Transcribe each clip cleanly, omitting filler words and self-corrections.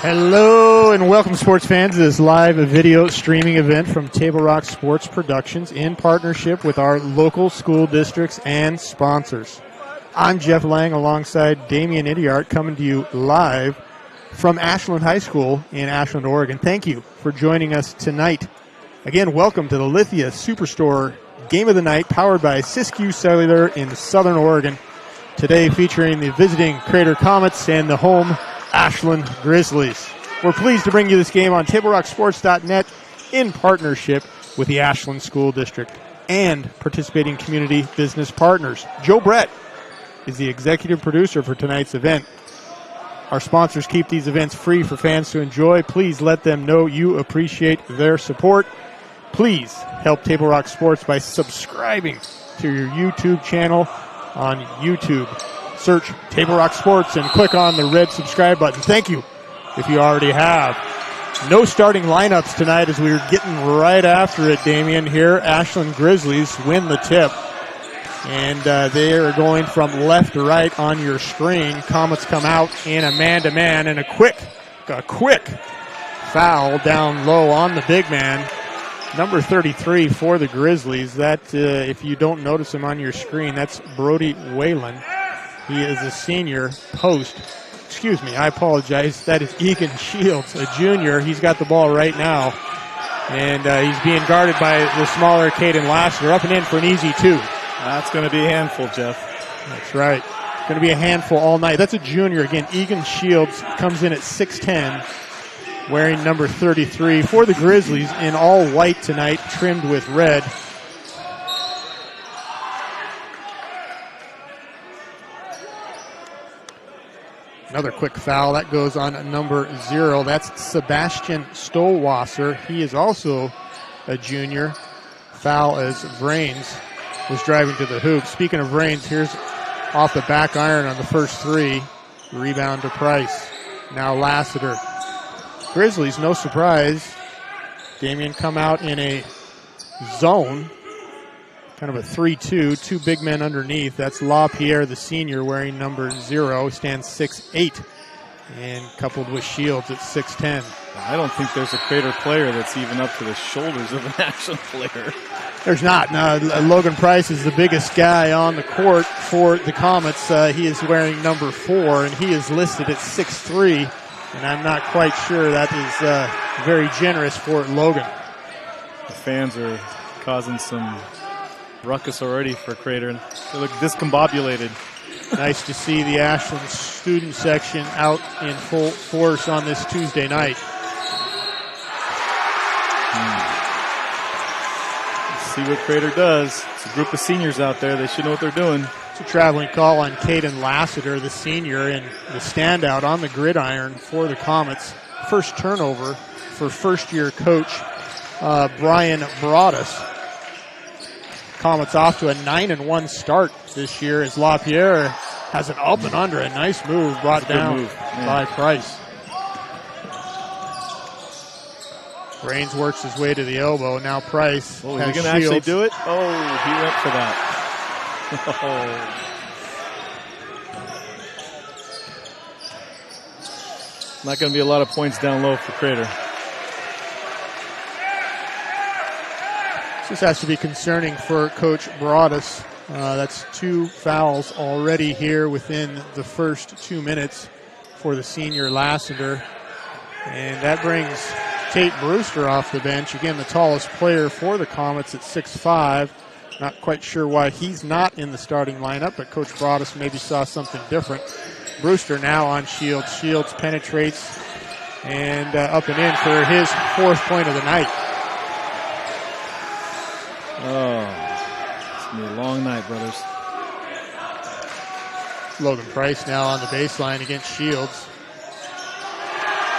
Hello and welcome, sports fans, to this live video streaming event from Table Rock Sports Productions in partnership with our local school districts and sponsors. I'm Jeff Lang alongside Damian Idiart, coming to you live from Ashland High School in Ashland, Oregon. Thank you for joining us tonight. Again, welcome to the Lithia Superstore Game of the Night, powered by Siskiyou Cellular in Southern Oregon. Today featuring the visiting Crater Comets and the home Ashland Grizzlies. We're pleased to bring you this game on TableRockSports.net in partnership with the Ashland School District and participating community business partners. Joe Brett is the executive producer for tonight's event. Our sponsors keep these events free for fans to enjoy. Please let them know you appreciate their support. Please help Table Rock Sports by subscribing to your YouTube channel on YouTube. Search Table Rock Sports and click on the red subscribe button. Thank you if you already have. No starting lineups tonight as we're getting right after it, Damian. Here, Ashland Grizzlies win the tip. And they are going from left to right on your screen. Comets come out in a man-to-man and a quick foul down low on the big man. Number 33 for the Grizzlies. That, if you don't notice him on your screen, that's Brody Whalen. He is a senior post. Excuse me, I apologize. That is Egan Shields, a junior. He's got the ball right now. And he's being guarded by the smaller Caden Lassiter. Up and in for an easy two. That's going to be a handful, Jeff. That's right. Going to be a handful all night. That's a junior. Again, Egan Shields comes in at 6'10", wearing number 33 for the Grizzlies in all white tonight, trimmed with red. Another quick foul. That goes on number 0. That's Sebastian Stolwasser. He is also a junior. Foul as Vrains was driving to the hoop. Speaking of Vrains, here's off the back iron on the first three. Rebound to Price. Now Lassiter. Grizzlies, no surprise. Damian come out in a zone. Kind of a 3-2, two big men underneath. That's LaPierre, the senior, wearing number 0, stands 6'8", and coupled with Shields at 6'10". I don't think there's a Crater player that's even up to the shoulders of an Ashland player. There's not. No, Logan Price is the biggest guy on the court for the Comets. He is wearing number 4, and he is listed at 6'3", and I'm not quite sure that is very generous for Logan. The fans are causing some ruckus already for Crater. They look discombobulated. Nice to see the Ashland student section out in full force on this Tuesday night. Let's see what Crater does. It's a group of seniors out there. They should know what they're doing. It's a traveling call on Caden Lassiter, the senior, and the standout on the gridiron for the Comets. First turnover for first-year coach Brian Broadus. Comets off to a 9-1 start this year as LaPierre has an up and under. A nice move brought down by Price. Raines works his way to the elbow. Now Price. Oh, is he going to actually do it? Oh, he went for that. Not going to be a lot of points down low for Crater. This has to be concerning for Coach Broadus. That's 2 fouls already here within the first 2 minutes for the senior Lassiter. And that brings Tate Brewster off the bench. Again, the tallest player for the Comets at 6'5". Not quite sure why he's not in the starting lineup, but Coach Broadus maybe saw something different. Brewster now on Shields. Shields penetrates and up and in for his 4th point of the night. Oh, it's going to be a long night, brothers. Logan Price now on the baseline against Shields.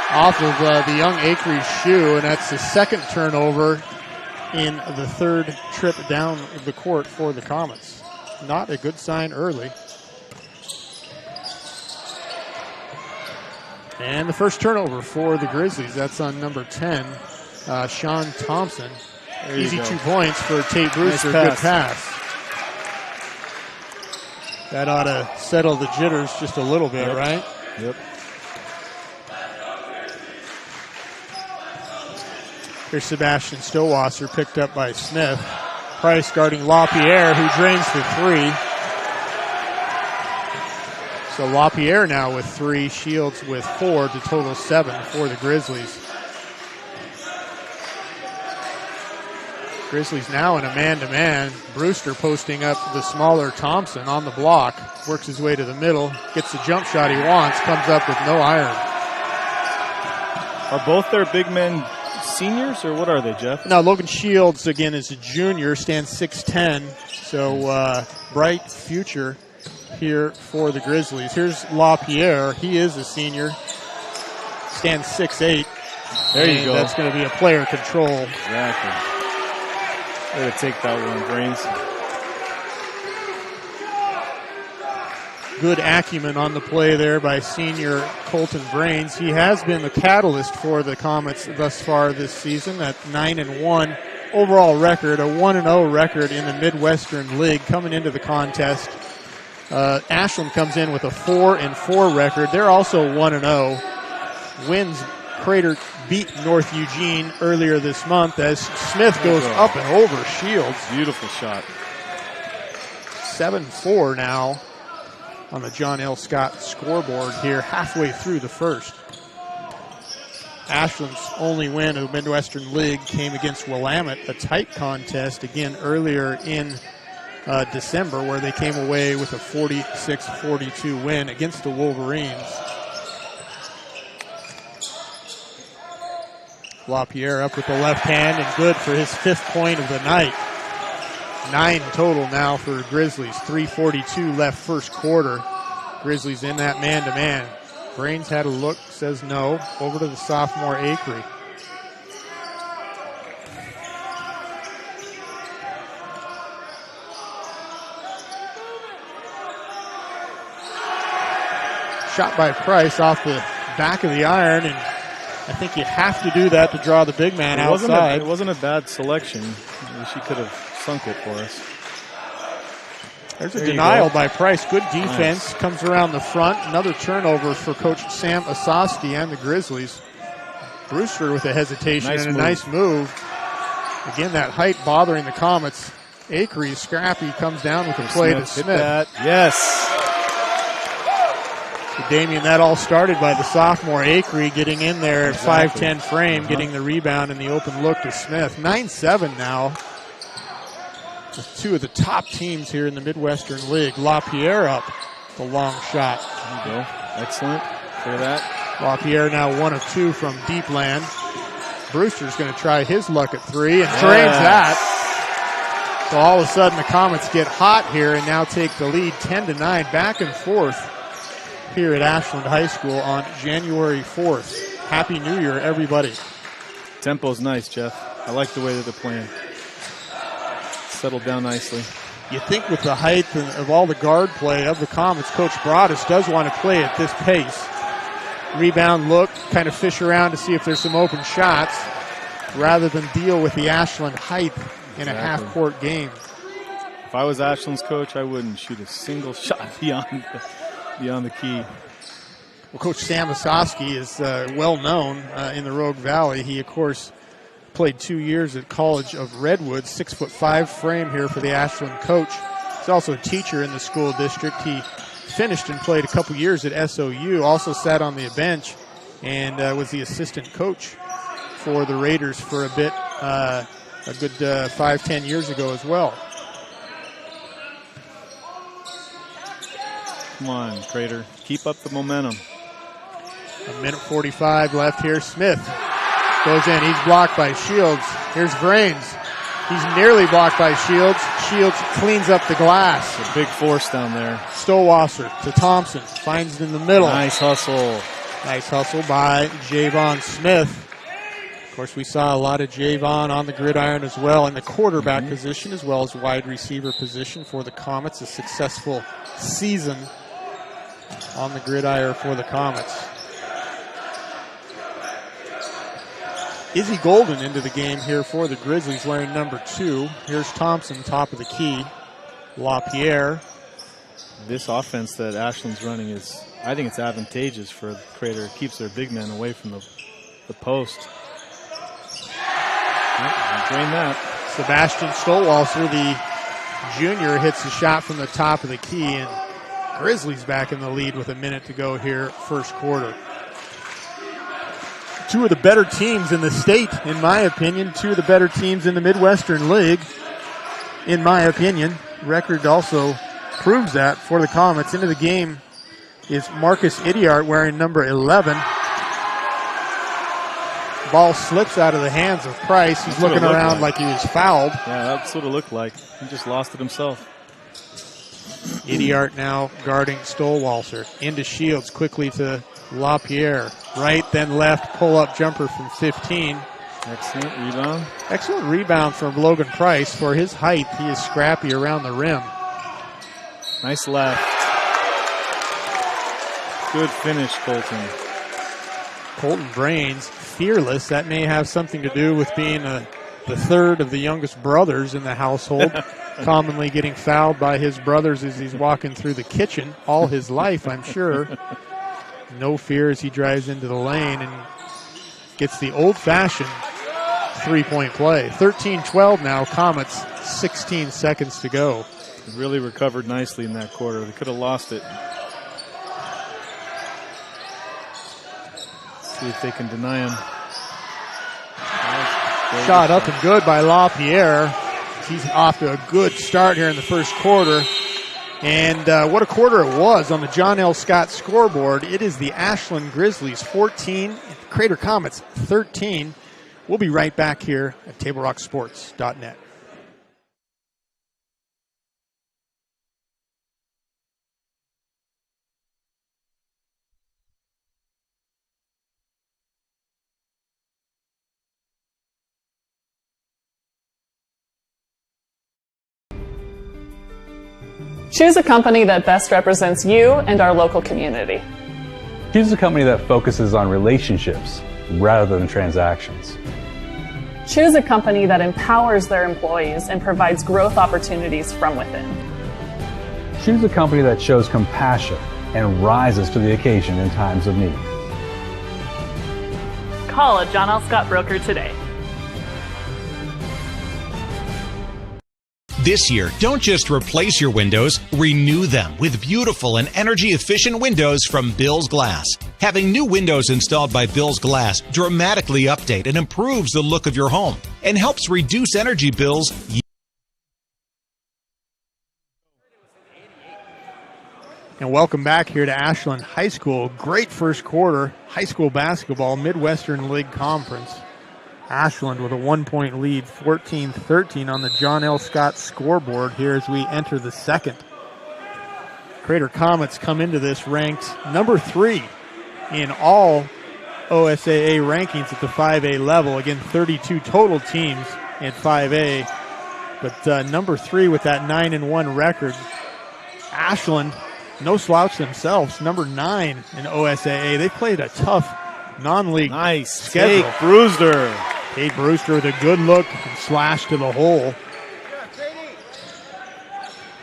Off of the young Acree's shoe, and that's the second turnover in the 3rd trip down the court for the Comets. Not a good sign early. And the first turnover for the Grizzlies. That's on number 10, Sean Thompson. Easy 2 points for Tate Brewster. Nice good pass. That ought to settle the jitters just a little bit, right? Yep. Here's Sebastian Stowasser, picked up by Smith. Price guarding LaPierre, who drains for three. So LaPierre now with three, Shields with four to total 7 for the Grizzlies. Grizzlies now in a man-to-man. Brewster posting up the smaller Thompson on the block. Works his way to the middle. Gets the jump shot he wants. Comes up with no iron. Are both their big men seniors, or what are they, Jeff? No, Logan Shields, again, is a junior. Stands 6'10". So bright future here for the Grizzlies. Here's LaPierre. He is a senior. Stands 6'8". There you go. That's going to be a player control. Exactly. Way to take that one, Brains. Good acumen on the play there by senior Colton Brains. He has been the catalyst for the Comets thus far this season at 9-1 overall record, a 1-0 record in the Midwestern League coming into the contest. Ashland comes in with a 4-4 record. They're also 1-0. Wins Crater beat North Eugene earlier this month as Smith goes up and over Shields. Beautiful shot. 7-4 now on the John L. Scott scoreboard here halfway through the first. Ashland's only win of the Midwestern League came against Willamette, a tight contest again earlier in December, where they came away with a 46-42 win against the Wolverines. LaPierre up with the left hand and good for his 5th point of the night. 9 total now for Grizzlies. 3:42 left first quarter. Grizzlies in that man-to-man. Brains had a look, says no. Over to the sophomore Acree. Shot by Price off the back of the iron, and I think you have to do that to draw the big man outside. It wasn't a bad selection. She could have sunk it for us. There's a denial by Price. Good defense. Nice. Comes around the front. Another turnover for Coach Sam Asasti and the Grizzlies. Brewster with a hesitation and a nice move. Again, that height bothering the Comets. Acree, scrappy, comes down with a play to Smith. Yes. So Damien, that all started by the sophomore Acree getting in there at 5'10" frame, getting the rebound and the open look to Smith. 9-7 now. With two of the top teams here in the Midwestern League. LaPierre up the long shot. There you go. Excellent. Clear that. LaPierre now 1 of 2 from deep land. Brewster's going to try his luck at 3 and drains that. So all of a sudden the Comets get hot here and now take the lead 10-9, back and forth here at Ashland High School on January 4th. Happy New Year, everybody. Tempo's nice, Jeff. I like the way that they're playing. Settled down nicely. You think with the height of all the guard play of the Comets, Coach Broadus does want to play at this pace. Rebound look, kind of fish around to see if there's some open shots rather than deal with the Ashland height in a half-court game. If I was Ashland's coach, I wouldn't shoot a single shot beyond the key. Well, Coach Sam Asofsky is well known in the Rogue Valley. He, of course, played 2 years at College of Redwood, 6'5" frame here for the Ashland coach. He's also a teacher in the school district. He finished and played a couple years at SOU, also sat on the bench and was the assistant coach for the Raiders for a bit, a good 5-10 years ago as well. Come on, Crater. Keep up the momentum. 1:45 left here. Smith goes in. He's blocked by Shields. Here's Brains. He's nearly blocked by Shields. Shields cleans up the glass. A big force down there. Stowasser to Thompson. Finds it in the middle. Nice hustle. Nice hustle by Javon Smith. Of course, we saw a lot of Javon on the gridiron as well in the quarterback position as well as wide receiver position for the Comets. A successful season on the gridiron for the Comets. Izzy Golden into the game here for the Grizzlies wearing number 2. Here's Thompson, top of the key. LaPierre. This offense that Ashland's running is, I think it's advantageous for Crater. It keeps their big men away from the post. Drain that. Sebastian Stolwalser, the junior, hits the shot from the top of the key, and Grizzlies back in the lead with a minute to go here, first quarter. Two of the better teams in the state, in my opinion. Two of the better teams in the Midwestern League, in my opinion. Record also proves that for the Comets. Into the game is Marcus Idiart wearing number 11. Ball slips out of the hands of Price. He's looking around like he was fouled. Yeah, that's what it looked like. He just lost it himself. Idiart now guarding Stolwalser. Into Shields, quickly to LaPierre. Right, then left, pull-up jumper from 15. Excellent rebound. Excellent rebound from Logan Price. For his height, he is scrappy around the rim. Nice left. Good finish, Colton. Colton Brains, fearless. That may have something to do with being the third of the youngest brothers in the household. Commonly getting fouled by his brothers as he's walking through the kitchen all his life, I'm sure. No fear as he drives into the lane and gets the old-fashioned three-point play. 13-12 now, Comets, 16 seconds to go. Really recovered nicely in that quarter. They could have lost it. Let's see if they can deny him. Shot up and good by LaPierre. He's off to a good start here in the first quarter. And what a quarter it was on the John L. Scott scoreboard. It is the Ashland Grizzlies 14, Crater Comets 13. We'll be right back here at TableRockSports.net. Choose a company that best represents you and our local community. Choose a company that focuses on relationships rather than transactions. Choose a company that empowers their employees and provides growth opportunities from within. Choose a company that shows compassion and rises to the occasion in times of need. Call a John L. Scott broker today. This year, don't just replace your windows, renew them with beautiful and energy-efficient windows from Bill's Glass. Having new windows installed by Bill's Glass dramatically update and improves the look of your home and helps reduce energy bills. And welcome back here to Ashland High School. Great first quarter, high school basketball, Midwestern League Conference. Ashland with a 1-point lead, 14-13 on the John L. Scott scoreboard here as we enter the second. Crater Comets come into this ranked number 3 in all OSAA rankings at the 5A level. Again, 32 total teams in 5A, but number 3 with that 9-1 record. Ashland, no slouch themselves, number 9 in OSAA. They played a tough non-league schedule. Tate Brewster. Tate Brewster with a good look and slash to the hole.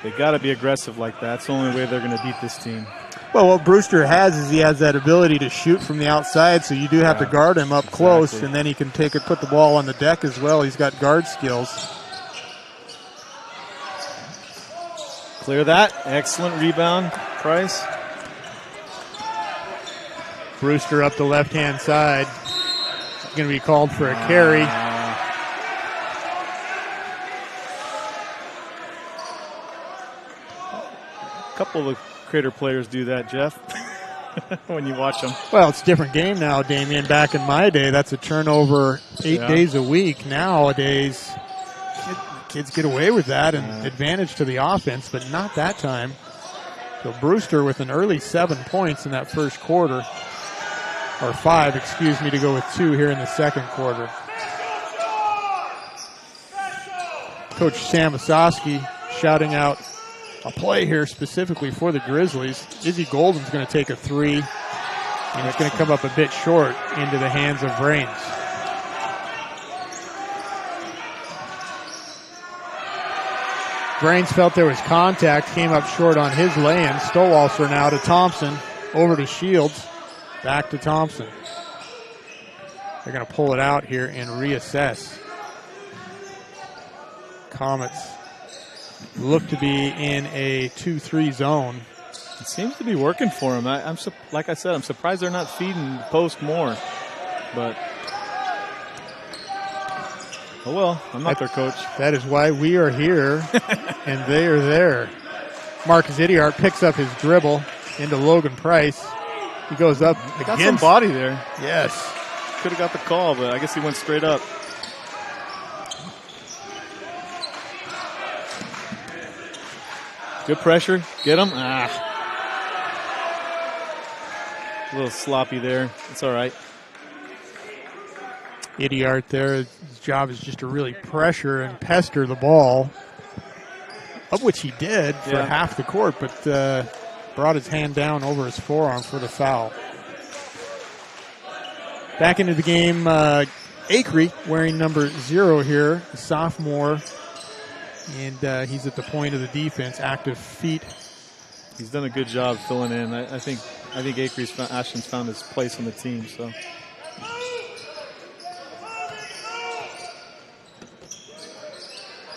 They got to be aggressive like that. It's the only way they're going to beat this team. Well, what Brewster has is he has that ability to shoot from the outside, so you do have to guard him up close, and then he can put the ball on the deck as well. He's got guard skills. Clear that. Excellent rebound, Price. Brewster up the left-hand side. Going to be called for a carry. A couple of Crater players do that, Jeff, when you watch them. Well, it's a different game now, Damian. Back in my day, that's a turnover 8 days a week. Nowadays, kids get away with that and advantage to the offense, but not that time. So Brewster with an early 7 points in that first quarter. Or 5, to go with 2 here in the second quarter. Coach Sam Osowski shouting out a play here specifically for the Grizzlies. Izzy Golden's going to take a 3, and it's going to come up a bit short into the hands of Brains. Brains felt there was contact, came up short on his lay-in. Stolwalser now to Thompson, over to Shields. Back to Thompson. They're going to pull it out here and reassess. Comets look to be in a 2-3 zone. It seems to be working for them. Like I said, I'm surprised they're not feeding the post more. But, oh well, I'm not their coach. That is why we are here, and they are there. Marcus Idiart picks up his dribble into Logan Price. He goes up They got against. some body there. Yes. Could have got the call, but I guess he went straight up. Good pressure. Get him. A little sloppy there. It's all right. Idiart there, his job is just to really pressure and pester the ball, of which he did for half the court, but brought his hand down over his forearm for the foul. Back into the game, Acree wearing number 0 here, a sophomore, and he's at the point of the defense, active feet. He's done a good job filling in. I think Ashland's found his place on the team. So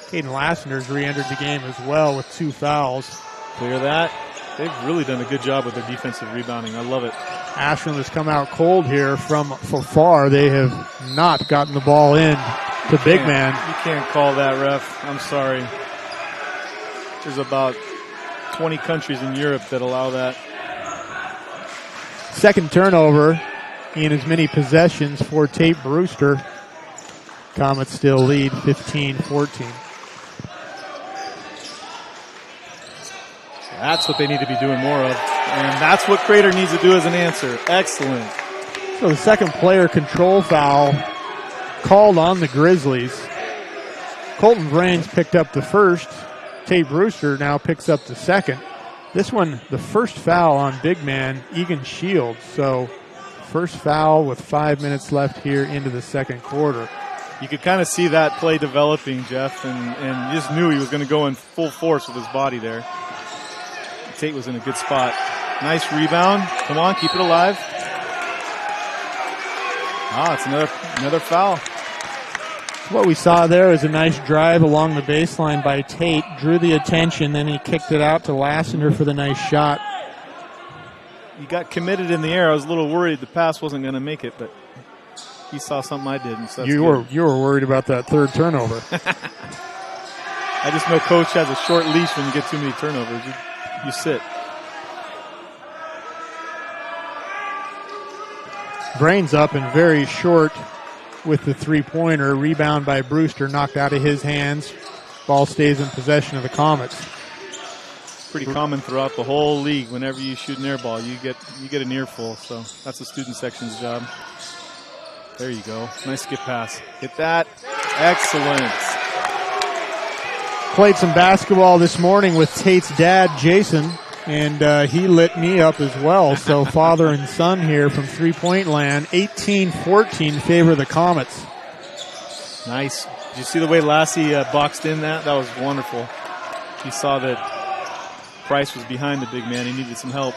Caden Lassender's re-entered the game as well with 2 fouls. clear that. They've really done a good job with their defensive rebounding. I love it. Ashland has come out cold here from far. They have not gotten the ball in to big man. You can't call that, ref. I'm sorry. There's about 20 countries in Europe that allow that. Second turnover in as many possessions for Tate Brewster. Comets still lead 15-14. That's what they need to be doing more of. And that's what Crater needs to do as an answer. Excellent. So the second player control foul called on the Grizzlies. Colton Brains picked up the first. Tate Brewster now picks up the second. This one, the first foul on big man, Egan Shields. So first foul with 5 minutes left here into the second quarter. You could kind of see that play developing, Jeff, and you just knew he was going to go in full force with his body there. Tate was in a good spot. Nice rebound. Come on, keep it alive. It's another foul. What we saw there was a nice drive along the baseline by Tate, drew the attention, then he kicked it out to Lassender for the nice shot. He got committed in the air. I was a little worried the pass wasn't going to make it, but he saw something I didn't. So you were worried about that third turnover. I just know Coach has a short leash when you get too many turnovers. You sit. Brains up and very short with the three-pointer. Rebound by Brewster, knocked out of his hands. Ball stays in possession of the Comets. Pretty common throughout the whole league. Whenever you shoot an air ball, you get an earful. So that's the student section's job. There you go. Nice skip pass. Hit that. Excellent. Played some basketball this morning with Tate's dad, Jason, and he lit me up as well. So father and son here from three-point land. 18-14 favor the Comets. Nice. Did you see the way Lassie boxed in that? That was wonderful. He saw that Price was behind the big man. He needed some help.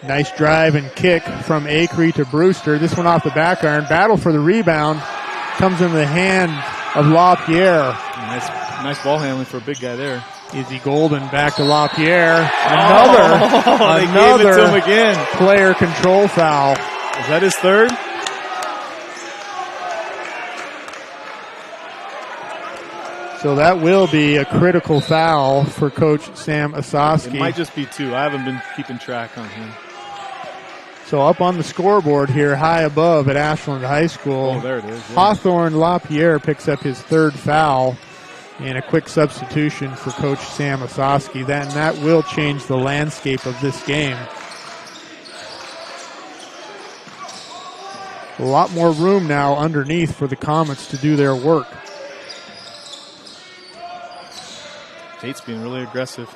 Nice drive and kick from Acree to Brewster. This one off the back iron. Battle for the rebound. Comes in the hand of LaPierre. Nice ball handling for a big guy there. Izzy Golden back to LaPierre. They gave it to him again. Player control foul. Is that his third? So that will be a critical foul for Coach Sam Osofsky. It might just be 2. I haven't been keeping track on him. So up on the scoreboard here, high above at Ashland High School. Oh, there it is. Yeah. Hawthorne LaPierre picks up his third foul. And a quick substitution for Coach Sam Osofsky. That will change the landscape of this game. A lot more room now underneath for the Comets to do their work. Tate's being really aggressive.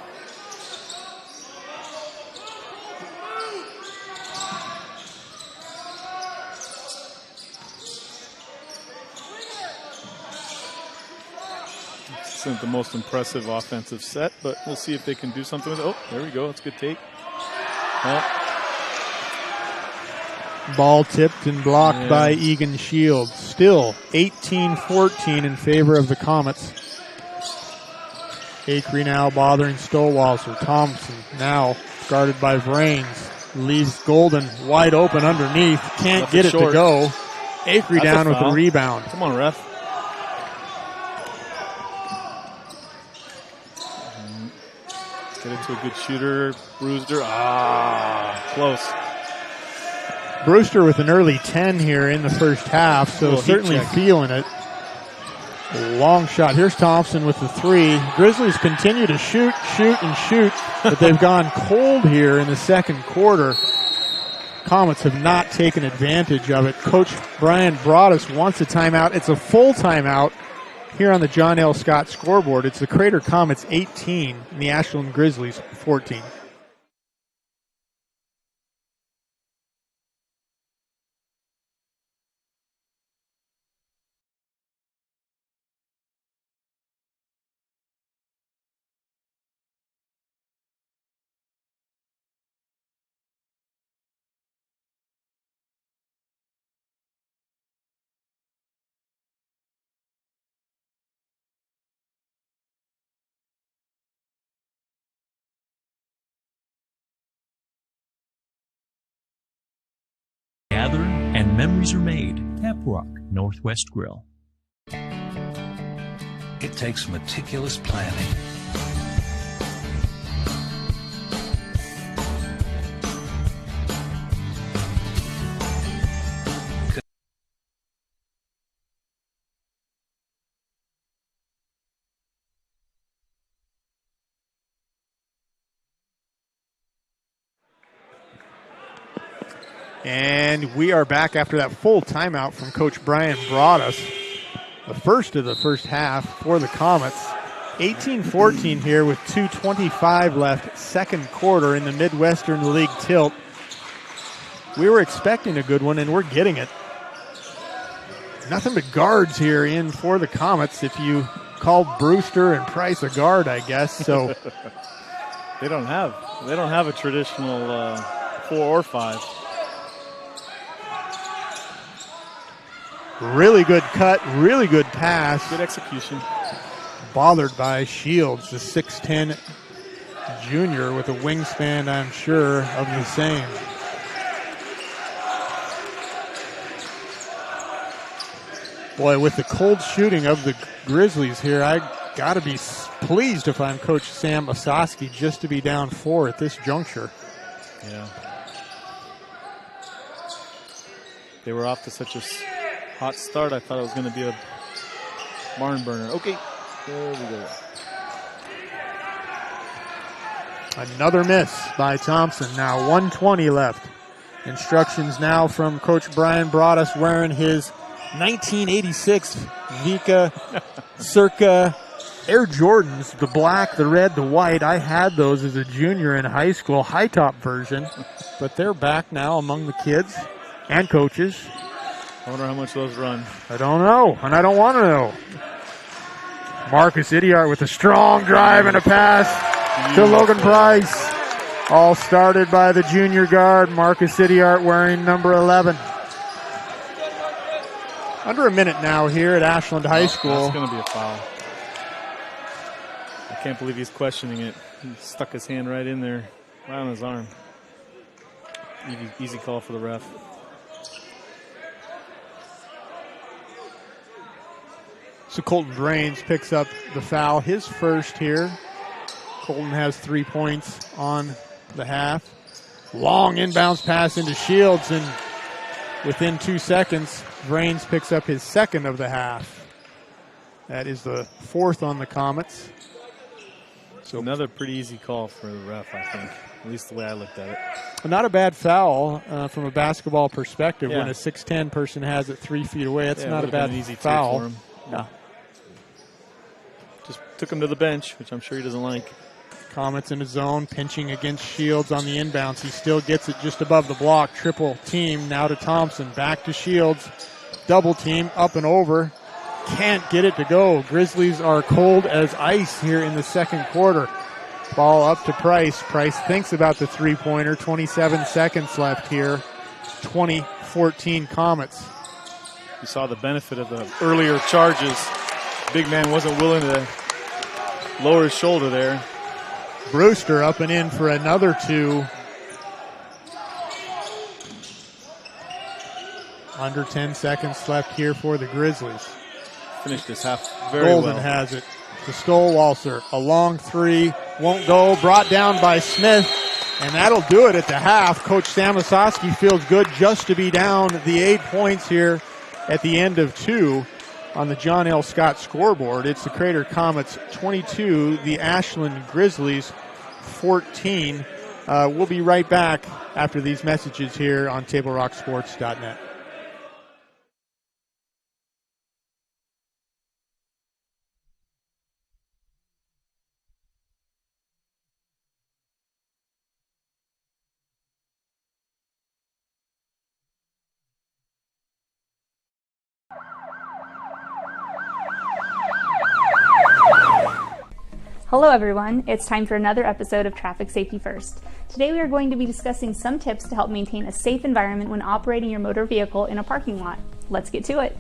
Isn't the most impressive offensive set, but we'll see if they can do something with it. Oh, there we go. That's good take. Ball tipped and blocked by Egan Shields. Still 18-14 in favor of the Comets. Acree now bothering Stowalser. Thompson now guarded by Vrains. Leaves Golden wide open underneath. Can't Left get it short. to go. Acree That's down a with the foul. rebound. Come on, ref. Get it to a good shooter. Brewster. Close. Brewster with an early 10 here in the first half, so Little heat certainly check. feeling it. Long shot. Here's Thompson with the three. Grizzlies continue to shoot, but they've gone cold here in the second quarter. Comets have not taken advantage of it. Coach Brian Broadus wants a timeout. It's a full timeout here on the John L. Scott scoreboard. It's the Crater Comets 18 and the Ashland Grizzlies 14. Gather and memories are made. Tap Rock Northwest Grill. It takes meticulous planning. And we are back after that full timeout from Coach Brian Broadus. The first of the first half for the Comets. 18-14 here with 2:25 left, second quarter in the Midwestern League tilt. We were expecting a good one, and we're getting it. Nothing but guards here in for the Comets, if you call Brewster and Price a guard, I guess. So They don't have a traditional 4 or 5. really good cut, really good pass. Good execution. Bothered by Shields, the 6'10 junior with a wingspan, I'm sure, of the same. Boy, with the cold shooting of the Grizzlies here, I got to be pleased if I'm Coach Sam Osaski just to be down 4 at this juncture. Yeah. They were off to such a hot start, I thought it was going to be a barn burner. Okay, there we go. Another miss by Thompson. Now 1:20 left. Instructions now from Coach Brian Broadus wearing his 1986 Vika Circa Air Jordans, the black, the red, the white. I had those as a junior in high school, high top version, but they're back now among the kids and coaches. I wonder how much those run. I don't know, and I don't want to know. Marcus Idiart with a strong drive and a pass to Logan Price. All started by the junior guard, Marcus Idiart, wearing number 11. Under a minute now here at Ashland High School. That's going to be a foul. I can't believe he's questioning it. He stuck his hand right in there, right on his arm. Easy call for the ref. So Colton Drains picks up the foul, his first here. Colton has 3 points on the half. Long inbounds pass into Shields, and within 2 seconds, Drains picks up his second of the half. That is the fourth on the Comets. So another pretty easy call for the ref, I think, at least the way I looked at it. Not a bad foul from a basketball perspective. Yeah. When a 6'10 person has it 3 feet away, it's Yeah, not a it would've bad been an easy foul. take for him. Yeah. Just took him to the bench, which I'm sure he doesn't like. Comets in his zone, pinching against Shields on the inbounds. He still gets it just above the block. Triple team now to Thompson. Back to Shields. Double team up and over. Can't get it to go. Grizzlies are cold as ice here in the second quarter. Ball up to Price. Price thinks about the three-pointer. 27 seconds left here. 20-14 Comets. You saw the benefit of the earlier charges. Big man wasn't willing to lower his shoulder there. Brewster up and in for another 2. Under 10 seconds left here for the Grizzlies. Finished this half very Golden well. has it to Stowalser. A long 3. Won't go. Brought down by Smith. And that'll do it at the half. Coach Samososki feels good just to be down the 8 points here at the end of 2 on the John L. Scott scoreboard. It's the Crater Comets 22, the Ashland Grizzlies 14. We'll be right back after these messages here on TableRockSports.net. Hello everyone, it's time for another episode of Traffic Safety First. Today we are going to be discussing some tips to help maintain a safe environment when operating your motor vehicle in a parking lot. Let's get to it.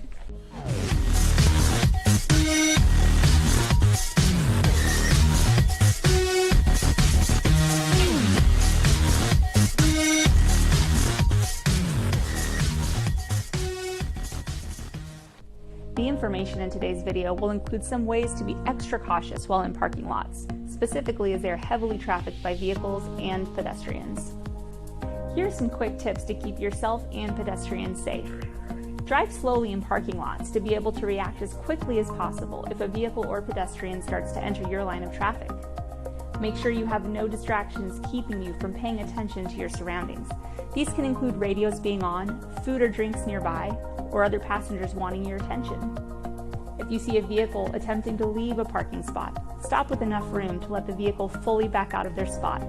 The information in today's video will include some ways to be extra cautious while in parking lots, specifically as they are heavily trafficked by vehicles and pedestrians. Here are some quick tips to keep yourself and pedestrians safe. Drive slowly in parking lots to be able to react as quickly as possible if a vehicle or pedestrian starts to enter your line of traffic. Make sure you have no distractions keeping you from paying attention to your surroundings. These can include radios being on, food or drinks nearby, or other passengers wanting your attention. If you see a vehicle attempting to leave a parking spot, stop with enough room to let the vehicle fully back out of their spot.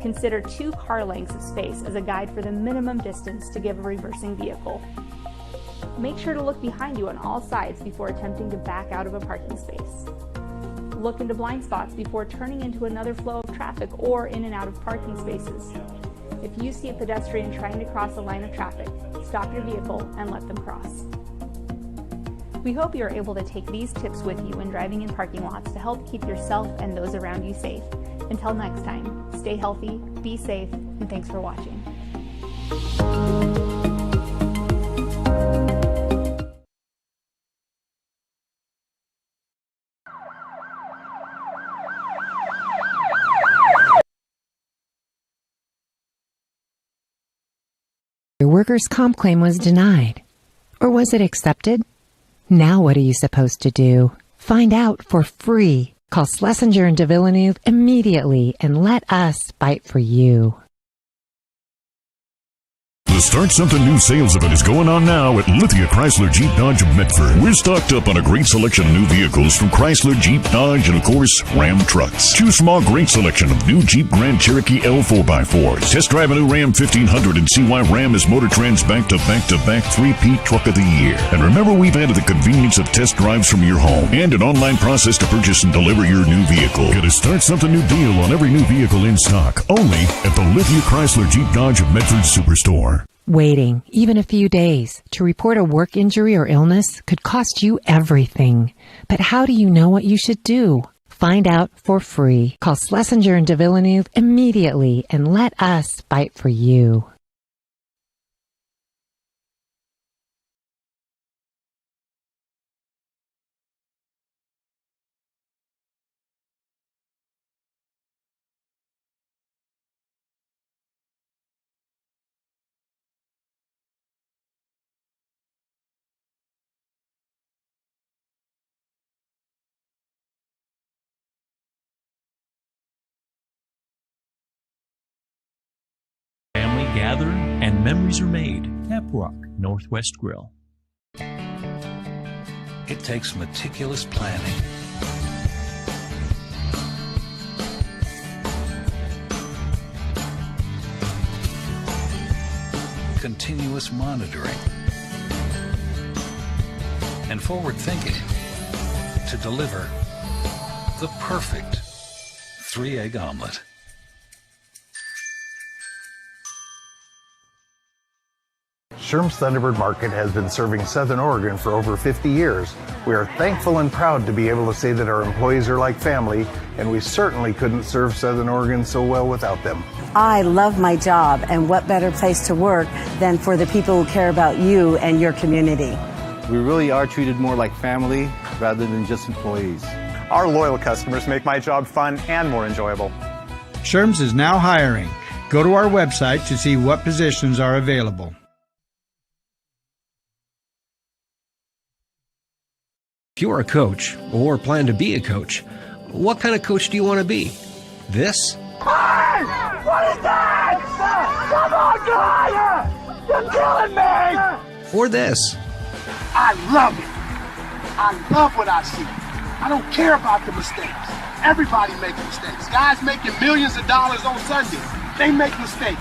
Consider 2 car lengths of space as a guide for the minimum distance to give a reversing vehicle. Make sure to look behind you on all sides before attempting to back out of a parking space. Look into blind spots before turning into another flow of traffic or in and out of parking spaces. If you see a pedestrian trying to cross a line of traffic, stop your vehicle and let them cross. We hope you are able to take these tips with you when driving in parking lots to help keep yourself and those around you safe. Until next time, stay healthy, be safe, and thanks for watching. Your workers' comp claim was denied. Or was it accepted? Now what are you supposed to do? Find out for free. Call Schlesinger and de Villeneuve immediately and let us fight for you. The Start Something New sales event is going on now at Lithia Chrysler Jeep Dodge of Medford. We're stocked up on a great selection of new vehicles from Chrysler, Jeep, Dodge, and of course, Ram trucks. Choose from our great selection of new Jeep Grand Cherokee L4x4s. Test drive a new Ram 1500 and see why Ram is Motor Trend's back-to-back-to-back 3P Truck of the Year. And remember, we've added the convenience of test drives from your home and an online process to purchase and deliver your new vehicle. Get a Start Something New deal on every new vehicle in stock, only at the Lithia Chrysler Jeep Dodge of Medford Superstore. Waiting, even a few days, to report a work injury or illness could cost you everything. But how do you know what you should do? Find out for free. Call Schlesinger and de Villeneuve immediately and let us fight for you. Gather and memories are made. Tap Rock Northwest Grill. It takes meticulous planning, continuous monitoring, and forward thinking to deliver the perfect 3-egg omelet. Sherm's Thunderbird Market has been serving Southern Oregon for over 50 years. We are thankful and proud to be able to say that our employees are like family, and we certainly couldn't serve Southern Oregon so well without them. I love my job, and what better place to work than for the people who care about you and your community. We really are treated more like family rather than just employees. Our loyal customers make my job fun and more enjoyable. Sherm's is now hiring. Go to our website to see what positions are available. If you're a coach or plan to be a coach, what kind of coach do you want to be? This? Hey! What is that? Come on, God! You're killing me! Or this? I love it. I love what I see. I don't care about the mistakes. Everybody makes mistakes. Guys making millions of dollars on Sundays, they make mistakes.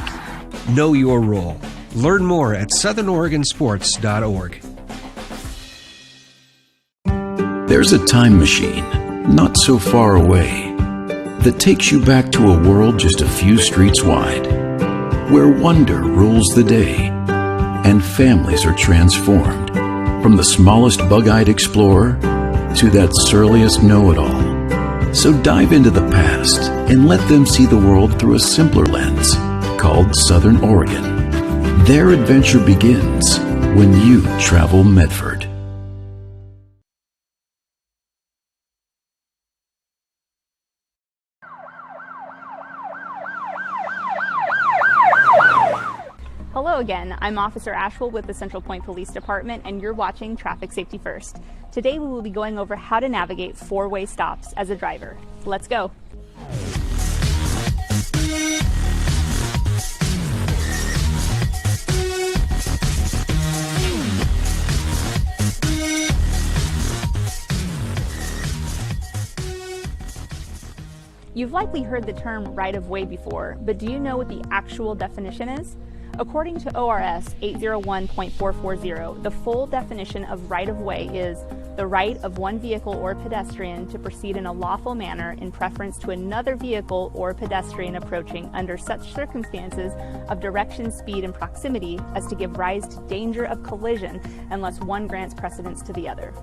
Know your role. Learn more at southernoregonsports.org. There's a time machine, not so far away, that takes you back to a world just a few streets wide, where wonder rules the day, and families are transformed, from the smallest bug-eyed explorer to that surliest know-it-all. So dive into the past and let them see the world through a simpler lens, called Southern Oregon. Their adventure begins when you travel Medford. Hello again, I'm Officer Ashwell with the Central Point Police Department, and you're watching Traffic Safety First. Today we will be going over how to navigate four-way stops as a driver. Let's go. You've likely heard the term right-of-way before, but do you know what the actual definition is? According to ORS 801.440, the full definition of right-of-way is the right of one vehicle or pedestrian to proceed in a lawful manner in preference to another vehicle or pedestrian approaching under such circumstances of direction, speed, and proximity as to give rise to danger of collision unless one grants precedence to the other.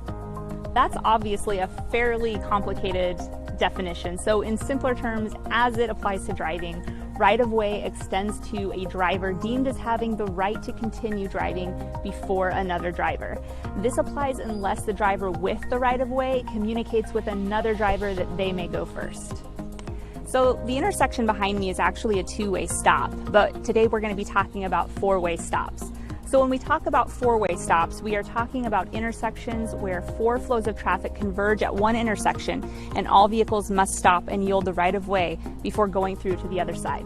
That's obviously a fairly complicated definition, so in simpler terms, as it applies to driving, right-of-way extends to a driver deemed as having the right to continue driving before another driver. This applies unless the driver with the right-of-way communicates with another driver that they may go first. So the intersection behind me is actually a two-way stop, but today we're going to be talking about four-way stops. So when we talk about four-way stops, we are talking about intersections where four flows of traffic converge at one intersection and all vehicles must stop and yield the right-of-way before going through to the other side.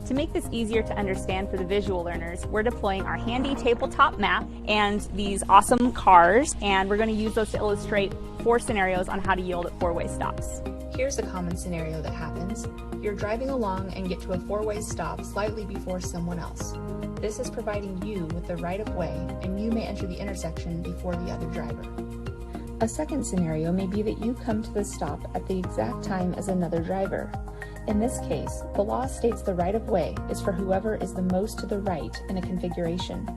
To make this easier to understand for the visual learners, we're deploying our handy tabletop map and these awesome cars, and we're going to use those to illustrate four scenarios on how to yield at four-way stops. Here's a common scenario that happens. You're driving along and get to a four-way stop slightly before someone else. This is providing you with the right-of-way, and you may enter the intersection before the other driver. A second scenario may be that you come to the stop at the exact time as another driver. In this case, the law states the right-of-way is for whoever is the most to the right in a configuration.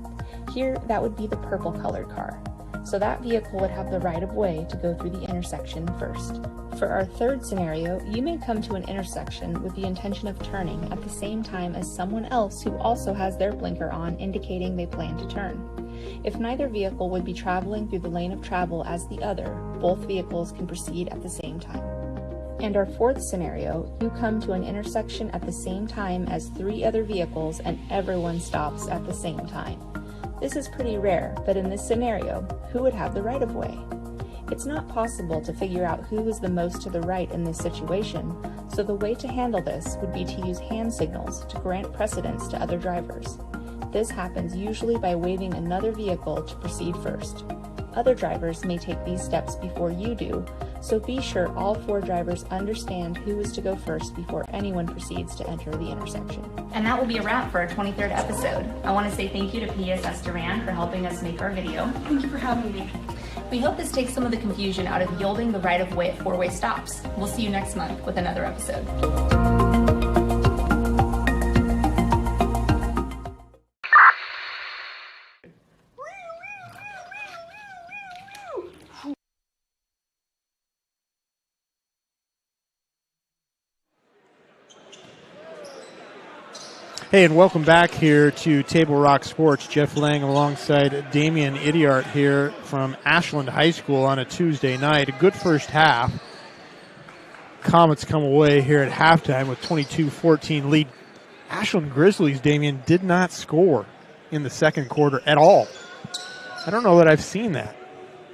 Here, that would be the purple-colored car. So that vehicle would have the right-of-way to go through the intersection first. For our third scenario, you may come to an intersection with the intention of turning at the same time as someone else who also has their blinker on, indicating they plan to turn. If neither vehicle would be traveling through the lane of travel as the other, both vehicles can proceed at the same time. And our fourth scenario, you come to an intersection at the same time as three other vehicles and everyone stops at the same time. This is pretty rare, but in this scenario, who would have the right-of-way? It's not possible to figure out who is the most to the right in this situation, so the way to handle this would be to use hand signals to grant precedence to other drivers. This happens usually by waving another vehicle to proceed first. Other drivers may take these steps before you do, so be sure all four drivers understand who is to go first before anyone proceeds to enter the intersection. And that will be a wrap for our 23rd episode. I want to say thank you to PSS Duran for helping us make our video. Thank you for having me. We hope this takes some of the confusion out of yielding the right-of-way at four-way stops. We'll see you next month with another episode. Hey, and welcome back here to Table Rock Sports. Jeff Lang alongside Damian Idiart here from Ashland High School on a Tuesday night. A good first half. Comets come away here at halftime with 22-14 lead. Ashland Grizzlies, Damian, did not score in the second quarter at all. I don't know that I've seen that.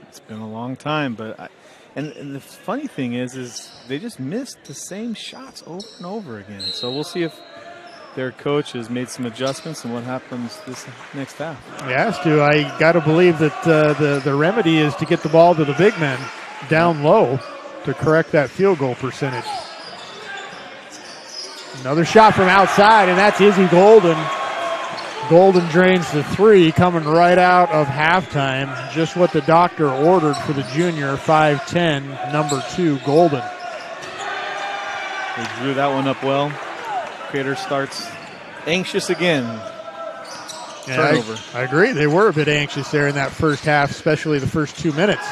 It's been a long time, but and the funny thing is they just missed the same shots over and over again. So we'll see if their coach has made some adjustments and what happens this next half. He has to. I got to believe that the remedy is to get the ball to the big men down low to correct that field goal percentage. Another shot from outside, and that's Izzy Golden. Golden drains the three, coming right out of halftime. Just what the doctor ordered for the junior, 5'10", number 2, Golden. They drew that one up well. Crater starts anxious again. Yeah, Turnover. I agree. They were a bit anxious there in that first half, especially the first 2 minutes.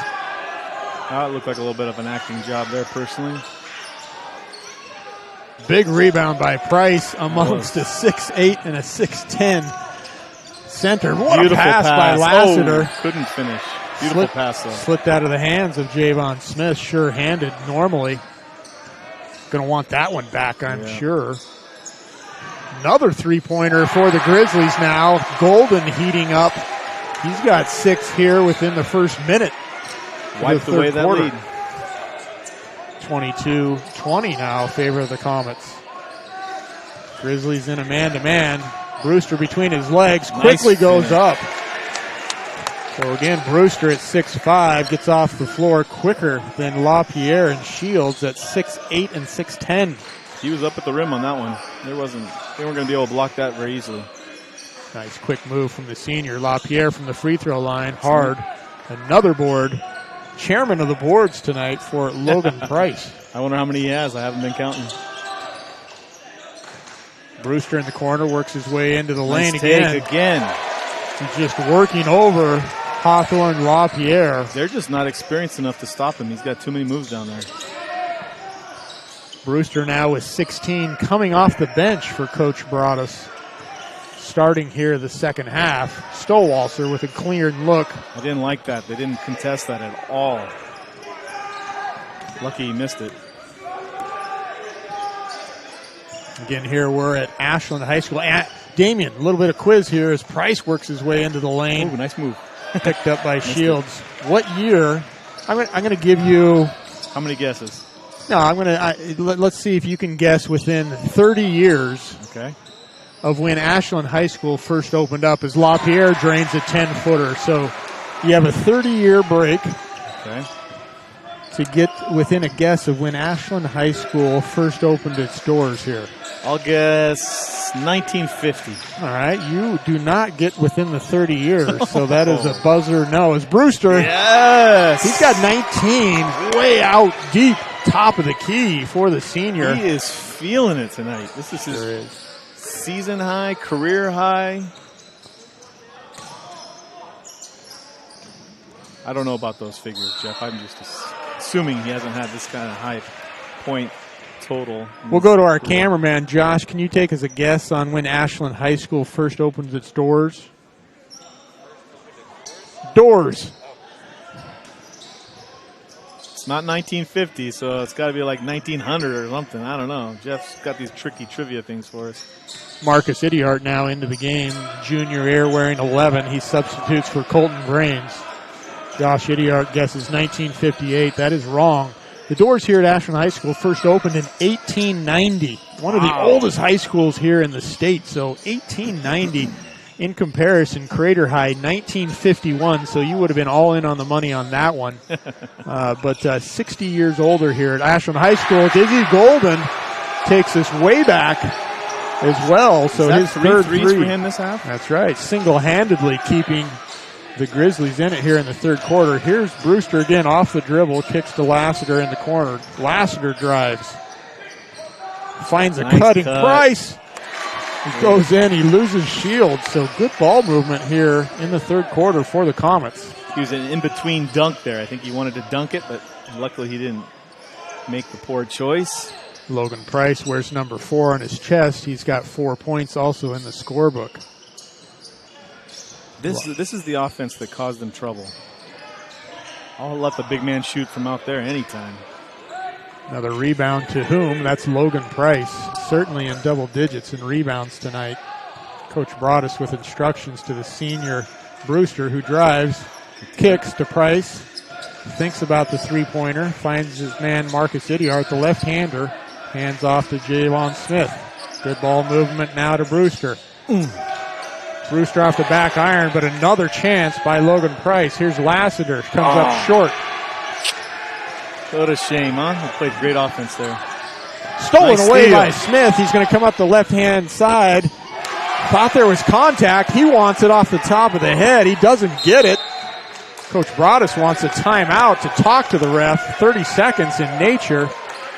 It looked like a little bit of an acting job there, personally. Big rebound by Price amongst a 6'8" and a 6'10" center. What Beautiful a pass by Lassiter. Oh, couldn't finish. Beautiful pass, though. Slipped out of the hands of Javon Smith, sure-handed normally. Going to want that one back, I'm sure. Another three-pointer for the Grizzlies now. Golden heating up. He's got 6 here within the first minute. Wiped away that lead. 22-20 now, favor of the Comets. Grizzlies in a man-to-man. Brewster between his legs quickly goes up. So again, Brewster at 6'5", gets off the floor quicker than LaPierre and Shields at 6'8" and 6'10". He was up at the rim on that one. They weren't going to be able to block that very easily. Nice quick move from the senior. LaPierre from the free throw line, hard. Another board. Chairman of the boards tonight for Logan Price. I wonder how many he has. I haven't been counting. Brewster in the corner works his way into the Nice lane take again. He's just working over Hawthorne LaPierre. They're just not experienced enough to stop him. He's got too many moves down there. Brewster now with 16 coming off the bench for Coach Broadus. Starting here the second half. Stowalser with a cleared look. I didn't like that. They didn't contest that at all. Lucky he missed it. Again, here we're at Ashland High School. Damian, a little bit of quiz here as Price works his way into the lane. Ooh, nice move. Picked up by Shields. What year? I'm going to give you. How many guesses? No, let's see if you can guess within 30 years. Okay. Of when Ashland High School first opened up, as LaPierre drains a 10-footer. So you have a 30-year break to get within a guess of when Ashland High School first opened its doors here. I'll guess 1950. All right, you do not get within the 30 years, so that is a buzzer no. As Brewster, yes, he's got 19 way out deep, top of the key for the senior. He is feeling it tonight. This is his season high, career high. I don't know about those figures, Jeff. I'm just assuming he hasn't had this kind of high point total. We'll go to our cameraman, Josh. Can you take us a guess on when Ashland High School first opens its doors? Doors. It's not 1950, so it's got to be like 1900 or something. I don't know. Jeff's got these tricky trivia things for us. Marcus Idiart now into the game. Junior air wearing 11. He substitutes for Colton Brains. Josh Idiart guesses 1958. That is wrong. The doors here at Ashland High School first opened in 1890. One of the oldest high schools here in the state. So 1890 in comparison. Crater High 1951. So you would have been all in on the money on that one. But 60 years older here at Ashland High School. Dizzy Golden takes us way back as well. So his third threes for him this half? That's right. Single-handedly keeping the Grizzlies in it here in the third quarter. Here's Brewster again off the dribble, kicks to Lassiter in the corner. Lassiter drives. Finds a cutting Price. He goes in, he loses Shields. So good ball movement here in the third quarter for the Comets. He was an in-between dunk there. I think he wanted to dunk it, but luckily he didn't make the poor choice. Logan Price wears number 4 on his chest. He's got 4 points also in the scorebook. This is the offense that caused them trouble. I'll let the big man shoot from out there anytime. Another rebound to whom? That's Logan Price. Certainly in double digits in rebounds tonight. Coach brought us with instructions to the senior Brewster, who drives, kicks to Price, thinks about the three-pointer, finds his man Marcus Idiart, the left-hander, hands off to Javon Smith. Good ball movement now to Brewster. Brewster off the back iron, but another chance by Logan Price. Here's Lassiter, comes up short. What a shame, huh? He played great offense there. Stolen Nice away steal. by Smith. He's going to come up the left-hand side. Thought there was contact. He wants it off the top of the head. He doesn't get it. Coach Broadus wants a timeout to talk to the ref. 30 seconds in nature.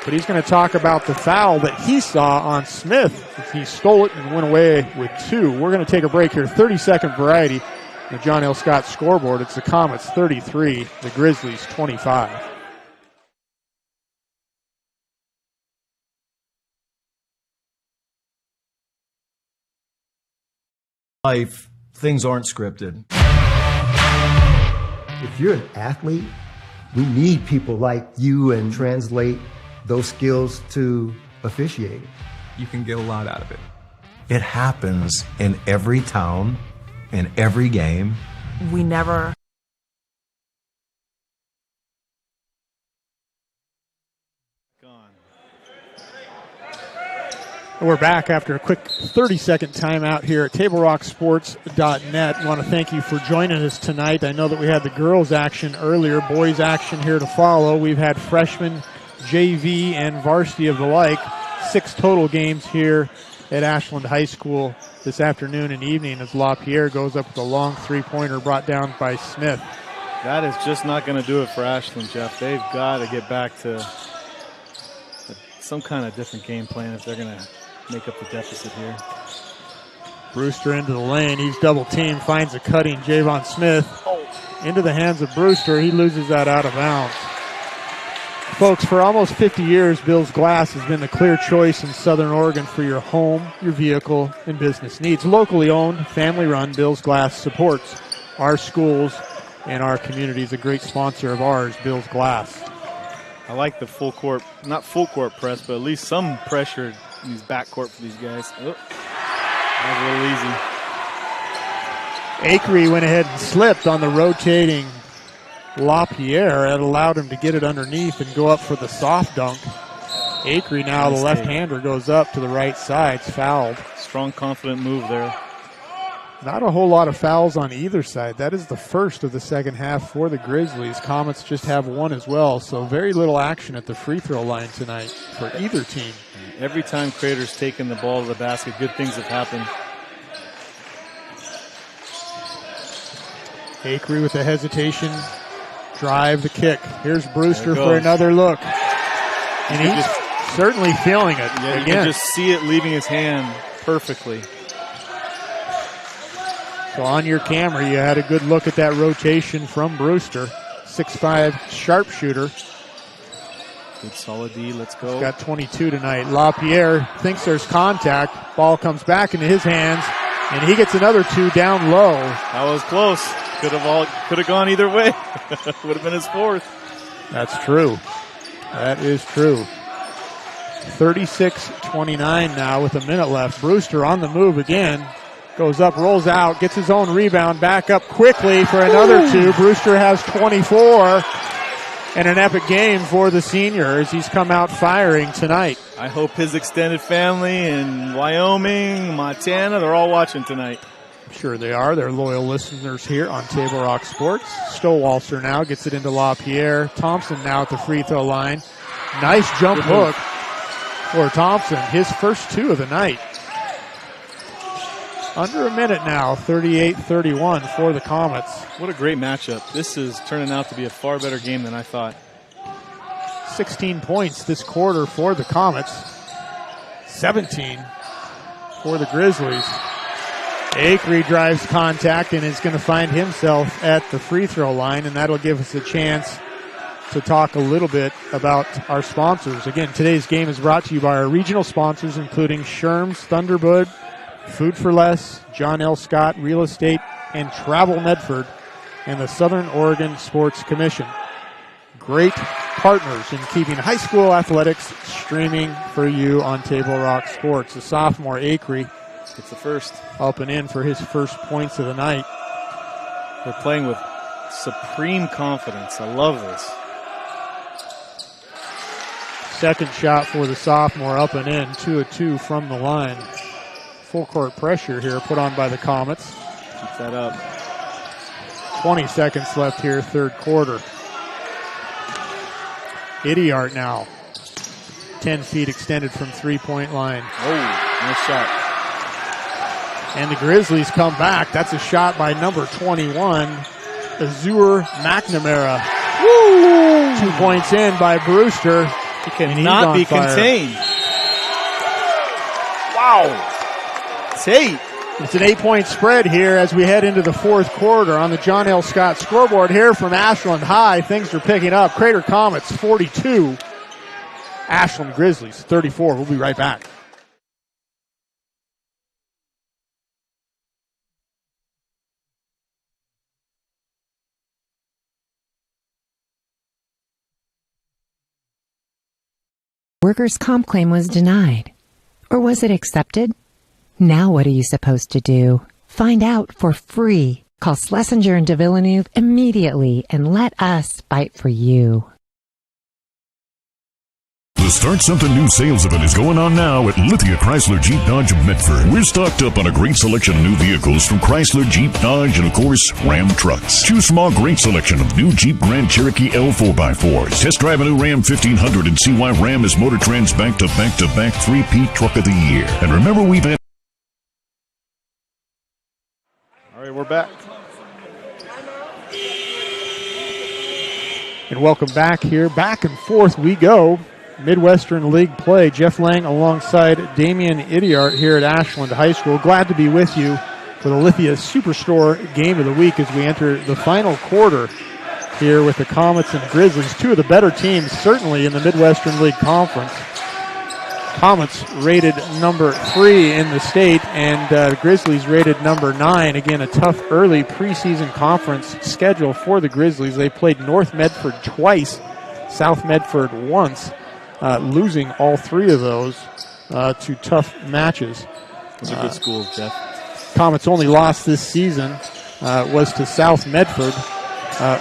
But he's going to talk about the foul that he saw on Smith. He stole it and went away with 2. We're going to take a break here. 30-second variety. The John L. Scott scoreboard. It's the Comets 33, the Grizzlies 25. Life, things aren't scripted. If you're an athlete, we need people like you and translate those skills to officiating. You can get a lot out of it. It happens in every town, in every game. We never We're back after a quick 30-second timeout here at TableRockSports.net. I want to thank you for joining us tonight. I know that we had the girls' action earlier, boys' action here to follow. We've had freshman, JV, and varsity of the like. 6 total games here at Ashland High School this afternoon and evening as LaPierre goes up with a long three-pointer brought down by Smith. That is just not going to do it for Ashland, Jeff. They've got to get back to some kind of different game plan if they're going to make up the deficit here. Brewster into the lane. He's double teamed, finds a cutting Javon Smith into the hands of Brewster. He loses that out of bounds. Folks, for almost 50 years, Bill's Glass has been the clear choice in Southern Oregon for your home, your vehicle, and business needs. Locally owned, family-run, Bill's Glass supports our schools and our communities. A great sponsor of ours, Bill's Glass. I like the full court, not full court press, but at least some pressure in these backcourt for these guys. Oh, that was a little easy. Akery went ahead and slipped on the rotating LaPierre. It allowed him to get it underneath and go up for the soft dunk. Akery now, the left-hander, goes up to the right side. It's fouled. Strong, confident move there. Not a whole lot of fouls on either side. That is the first of the second half for the Grizzlies. Comets just have one as well, so very little action at the free throw line tonight for either team. Every time Crater's taken the ball to the basket, good things have happened. Akery with the hesitation. Drive the kick. Here's Brewster for another look. And he's certainly feeling it. Yeah, you can just see it leaving his hand perfectly. So on your camera, you had a good look at that rotation from Brewster. 6'5" sharpshooter. Good solid D, let's go. He's got 22 tonight. LaPierre thinks there's contact. Ball comes back into his hands, and he gets another 2 down low. That was close. Could have gone either way. Would have been his 4th. That's true. That is true. 36-29 now with a minute left. Brewster on the move again. Goes up, rolls out, gets his own rebound, back up quickly for another 2. Brewster has 24. And an epic game for the senior as he's come out firing tonight. I hope his extended family in Wyoming, Montana, they're all watching tonight. I'm sure they are. They're loyal listeners here on Table Rock Sports. Stowalster now gets it into LaPierre. Thompson now at the free throw line. Nice jump hook for Thompson. His first 2 of the night. Under a minute now, 38-31 for the Comets. What a great matchup. This is turning out to be a far better game than I thought. 16 points this quarter for the Comets. 17 for the Grizzlies. Akery drives contact and is going to find himself at the free throw line, and that'll give us a chance to talk a little bit about our sponsors. Again, today's game is brought to you by our regional sponsors, including Sherm's Thunderbird, Food for Less, John L. Scott Real Estate, and Travel Medford, and the Southern Oregon Sports Commission. Great partners in keeping high school athletics streaming for you on Table Rock Sports. The sophomore Acree gets the first. Up and in for his first points of the night. They're playing with supreme confidence. I love this. Second shot for the sophomore, up and in, 2 of 2 from the line. Full court pressure here put on by the Comets. Keep that up. 20 seconds left here, third quarter. Idiart now. 10 feet extended from three-point line. Oh, nice shot. And the Grizzlies come back. That's a shot by number 21, Azur McNamara. Woo! 2 points in by Brewster. He cannot be contained. Wow. Tate. It's an 8-point spread here as we head into the fourth quarter on the John L. Scott scoreboard here from Ashland High. Things are picking up. Crater Comets 42. Ashland Grizzlies 34. We'll be right back. Workers' comp claim was denied. Or was it accepted? Now what are you supposed to do? Find out for free. Call Schlesinger and de Villeneuve immediately and let us fight for you. The Start Something New sales event is going on now at Lithia Chrysler Jeep Dodge of Medford. We're stocked up on a great selection of new vehicles from Chrysler, Jeep, Dodge, and of course, Ram trucks. Choose from our great selection of new Jeep Grand Cherokee L 4x4s. Test drive a new Ram 1500 and see why Ram is Motor Trend's back-to-back-to-back 3-peat Truck of the Year. And remember, we've had... All right, we're back. And welcome back here. Back and forth we go. Midwestern League play. Jeff Lang alongside Damian Idiart here at Ashland High School. Glad to be with you for the Lithia Superstore Game of the Week as we enter the final quarter here with the Comets and Grizzlies. Two of the better teams, certainly, in the Midwestern League Conference. Comets rated number 3 in the state, and the Grizzlies rated number 9. Again, a tough early preseason conference schedule for the Grizzlies. They played North Medford twice, South Medford once, losing all 3 of those to tough matches. Those are good schools, Jeff. Comets' only loss this season was to South Medford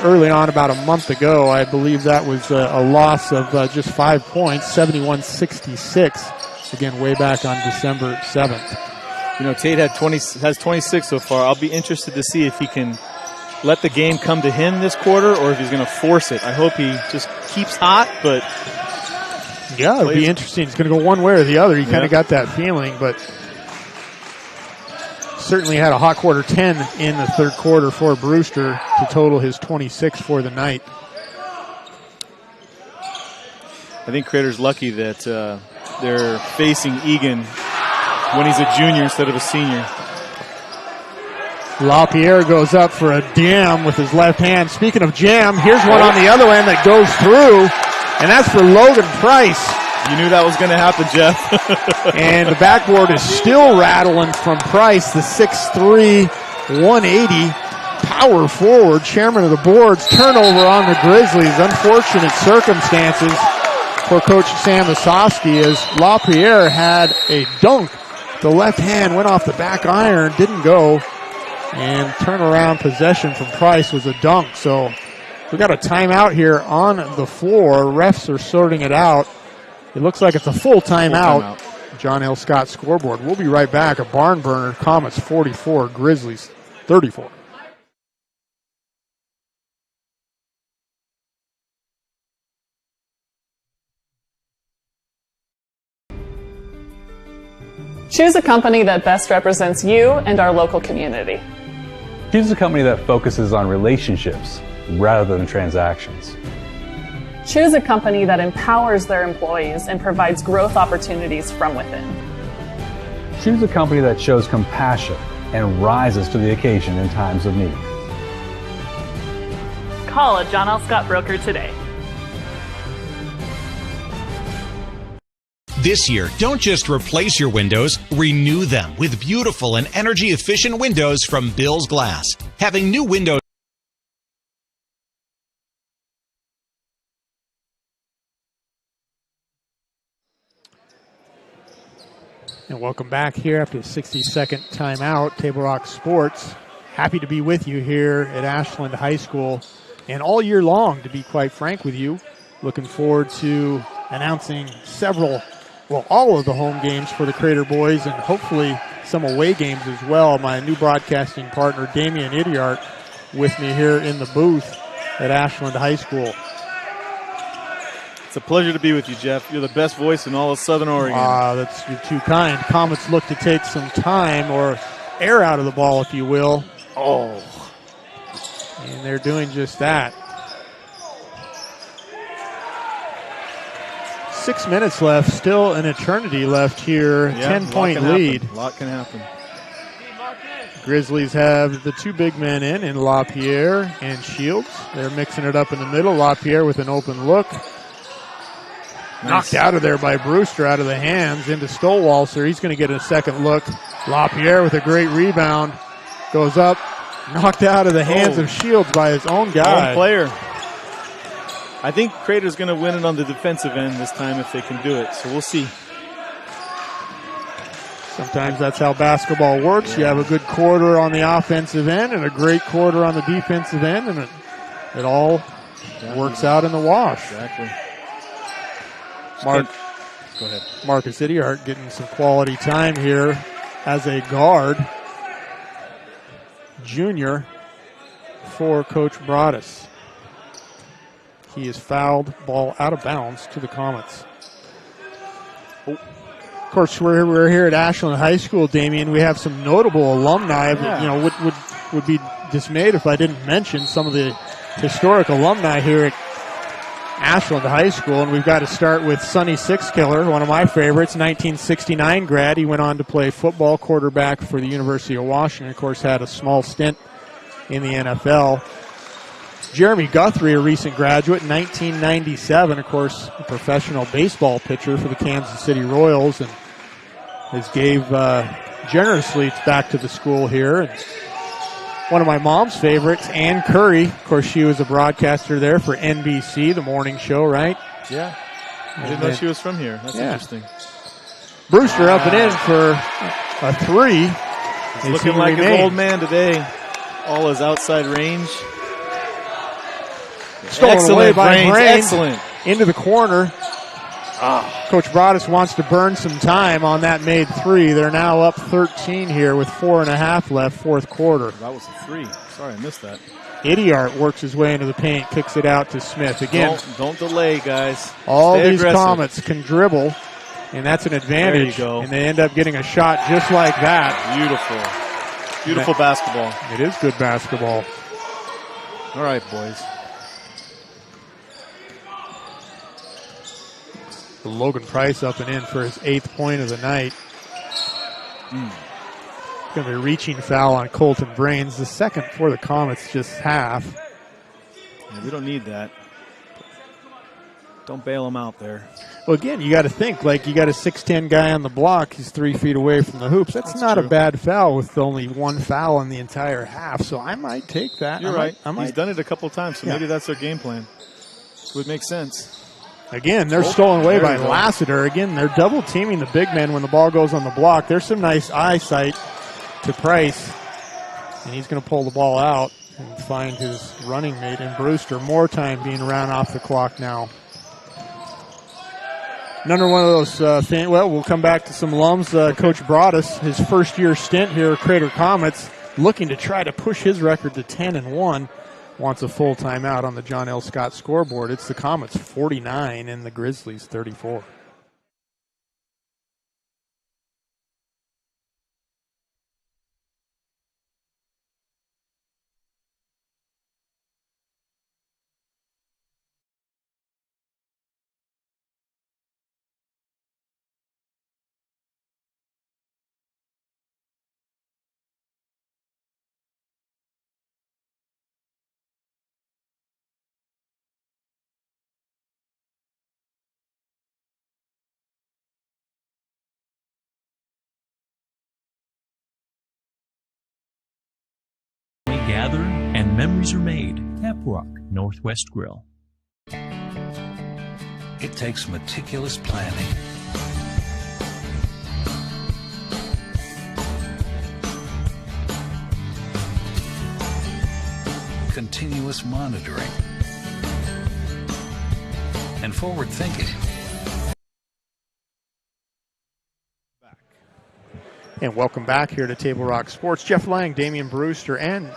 early on about a month ago. I believe that was a loss of just 5 points, 71-66, again, way back on December 7th. You know, Tate has 26 so far. I'll be interested to see if he can let the game come to him this quarter or if he's going to force it. I hope he just keeps hot, but... Yeah, it'll be interesting. It's going to go one way or the other. You kind of got that feeling, but certainly had a hot quarter 10 in the third quarter for Brewster to total his 26 for the night. I think Crater's lucky that they're facing Egan when he's a junior instead of a senior. LaPierre goes up for a jam with his left hand. Speaking of jam, here's one on the other end that goes through. And that's for Logan Price. You knew that was going to happen, Jeff. And the backboard is still rattling from Price, the 6'3", 180 power forward, chairman of the boards. Turnover on the Grizzlies. Unfortunate circumstances for Coach Sam Osofsky as LaPierre had a dunk. The left hand went off the back iron, didn't go. And turnaround possession from Price was a dunk. So we got a timeout here on the floor. Refs are sorting it out. It looks like it's a full timeout. John L. Scott scoreboard. We'll be right back. A barn burner. Comets 44, Grizzlies 34. Choose a company that best represents you and our local community. Choose a company that focuses on relationships rather than transactions. Choose a company that empowers their employees and provides growth opportunities from within. Choose a company that shows compassion and rises to the occasion in times of need. Call a John L. Scott broker today. This year, don't just replace your windows, renew them with beautiful and energy-efficient windows from Bill's Glass. Having new windows And welcome back here after a 60-second timeout. Table Rock Sports, happy to be with you here at Ashland High School and all year long, to be quite frank with you. Looking forward to announcing all of the home games for the Crater Boys and hopefully some away games as well. My new broadcasting partner, Damian Idiart, with me here in the booth at Ashland High School. It's a pleasure to be with you, Jeff. You're the best voice in all of Southern Oregon. You're too kind. Comets look to take some time or air out of the ball, if you will. Oh. And they're doing just that. 6 minutes left, still an eternity left here. 10-point lead. A lot can happen. Grizzlies have the two big men in LaPierre and Shields. They're mixing it up in the middle. LaPierre with an open look. Nice. Knocked out of there by Brewster, out of the hands into Stolwalser. He's going to get a second look. LaPierre with a great rebound. Goes up, knocked out of the hands of Shields by his own guy. Own player. I think Crater's going to win it on the defensive end this time if they can do it, so we'll see. Sometimes that's how basketball works. You have a good quarter on the offensive end and a great quarter on the defensive end, and it all works out in the wash. Exactly. Go ahead. Marcus Idiart getting some quality time here as a guard. Junior for Coach Broadus. He is fouled, ball out of bounds to the Comets. Oh. Of course, we're here at Ashland High School, Damian. We have some notable alumni. Yeah. Would be dismayed if I didn't mention some of the historic alumni here at Ashland High School, and we've got to start with Sonny Sixkiller, one of my favorites, 1969 grad. He went on to play football, quarterback for the University of Washington. Of course, had a small stint in the NFL. Jeremy Guthrie, a recent graduate, 1997, of course, a professional baseball pitcher for the Kansas City Royals, and has gave generously back to the school here. And one of my mom's favorites, Ann Curry. Of course, she was a broadcaster there for NBC, the morning show, right? Yeah. I didn't know she was from here. That's interesting. Brewster up and in for a three. He's looking like an old man today. All his outside range. Stolen away by Brain. Excellent. Into the corner. Coach Broadus wants to burn some time on that made three. They're now up 13 here with 4.5 left, fourth quarter. That was a three. Sorry, I missed that. Idiart works his way into the paint, kicks it out to Smith. Again, don't delay, guys. All Stay these aggressive. Comets can dribble, and that's an advantage. There you go. And they end up getting a shot just like that. Beautiful. Beautiful basketball. It is good basketball. All right, boys. Logan Price up and in for his 8th point of the night. Going to be a reaching foul on Colton Brains. The second for the Comets, just half. Yeah, we don't need that. Don't bail him out there. Well, again, you got to think, like you got a 6'10" guy on the block. He's 3 feet away from the hoops. That's not true. A bad foul with only one foul in the entire half. So I might take that. You're right. He's done it a couple times, so maybe that's their game plan. Would make sense. Again, they're stolen away by Lassiter. Again, they're double teaming the big men when the ball goes on the block. There's some nice eyesight to Price, and he's going to pull the ball out and find his running mate in Brewster. More time being ran off the clock now. Another one of those we'll come back to some alums. Coach Broadus, his first-year stint here at Crater Comets, looking to try to push his record to 10-1. Wants a full timeout on the John L. Scott scoreboard. It's the Comets 49 and the Grizzlies 34. gather and memories are made. Tap Rock Northwest Grill. It takes meticulous planning, continuous monitoring, and forward thinking. And welcome back here to Table Rock Sports. Jeff Lang, Damian Brewster, and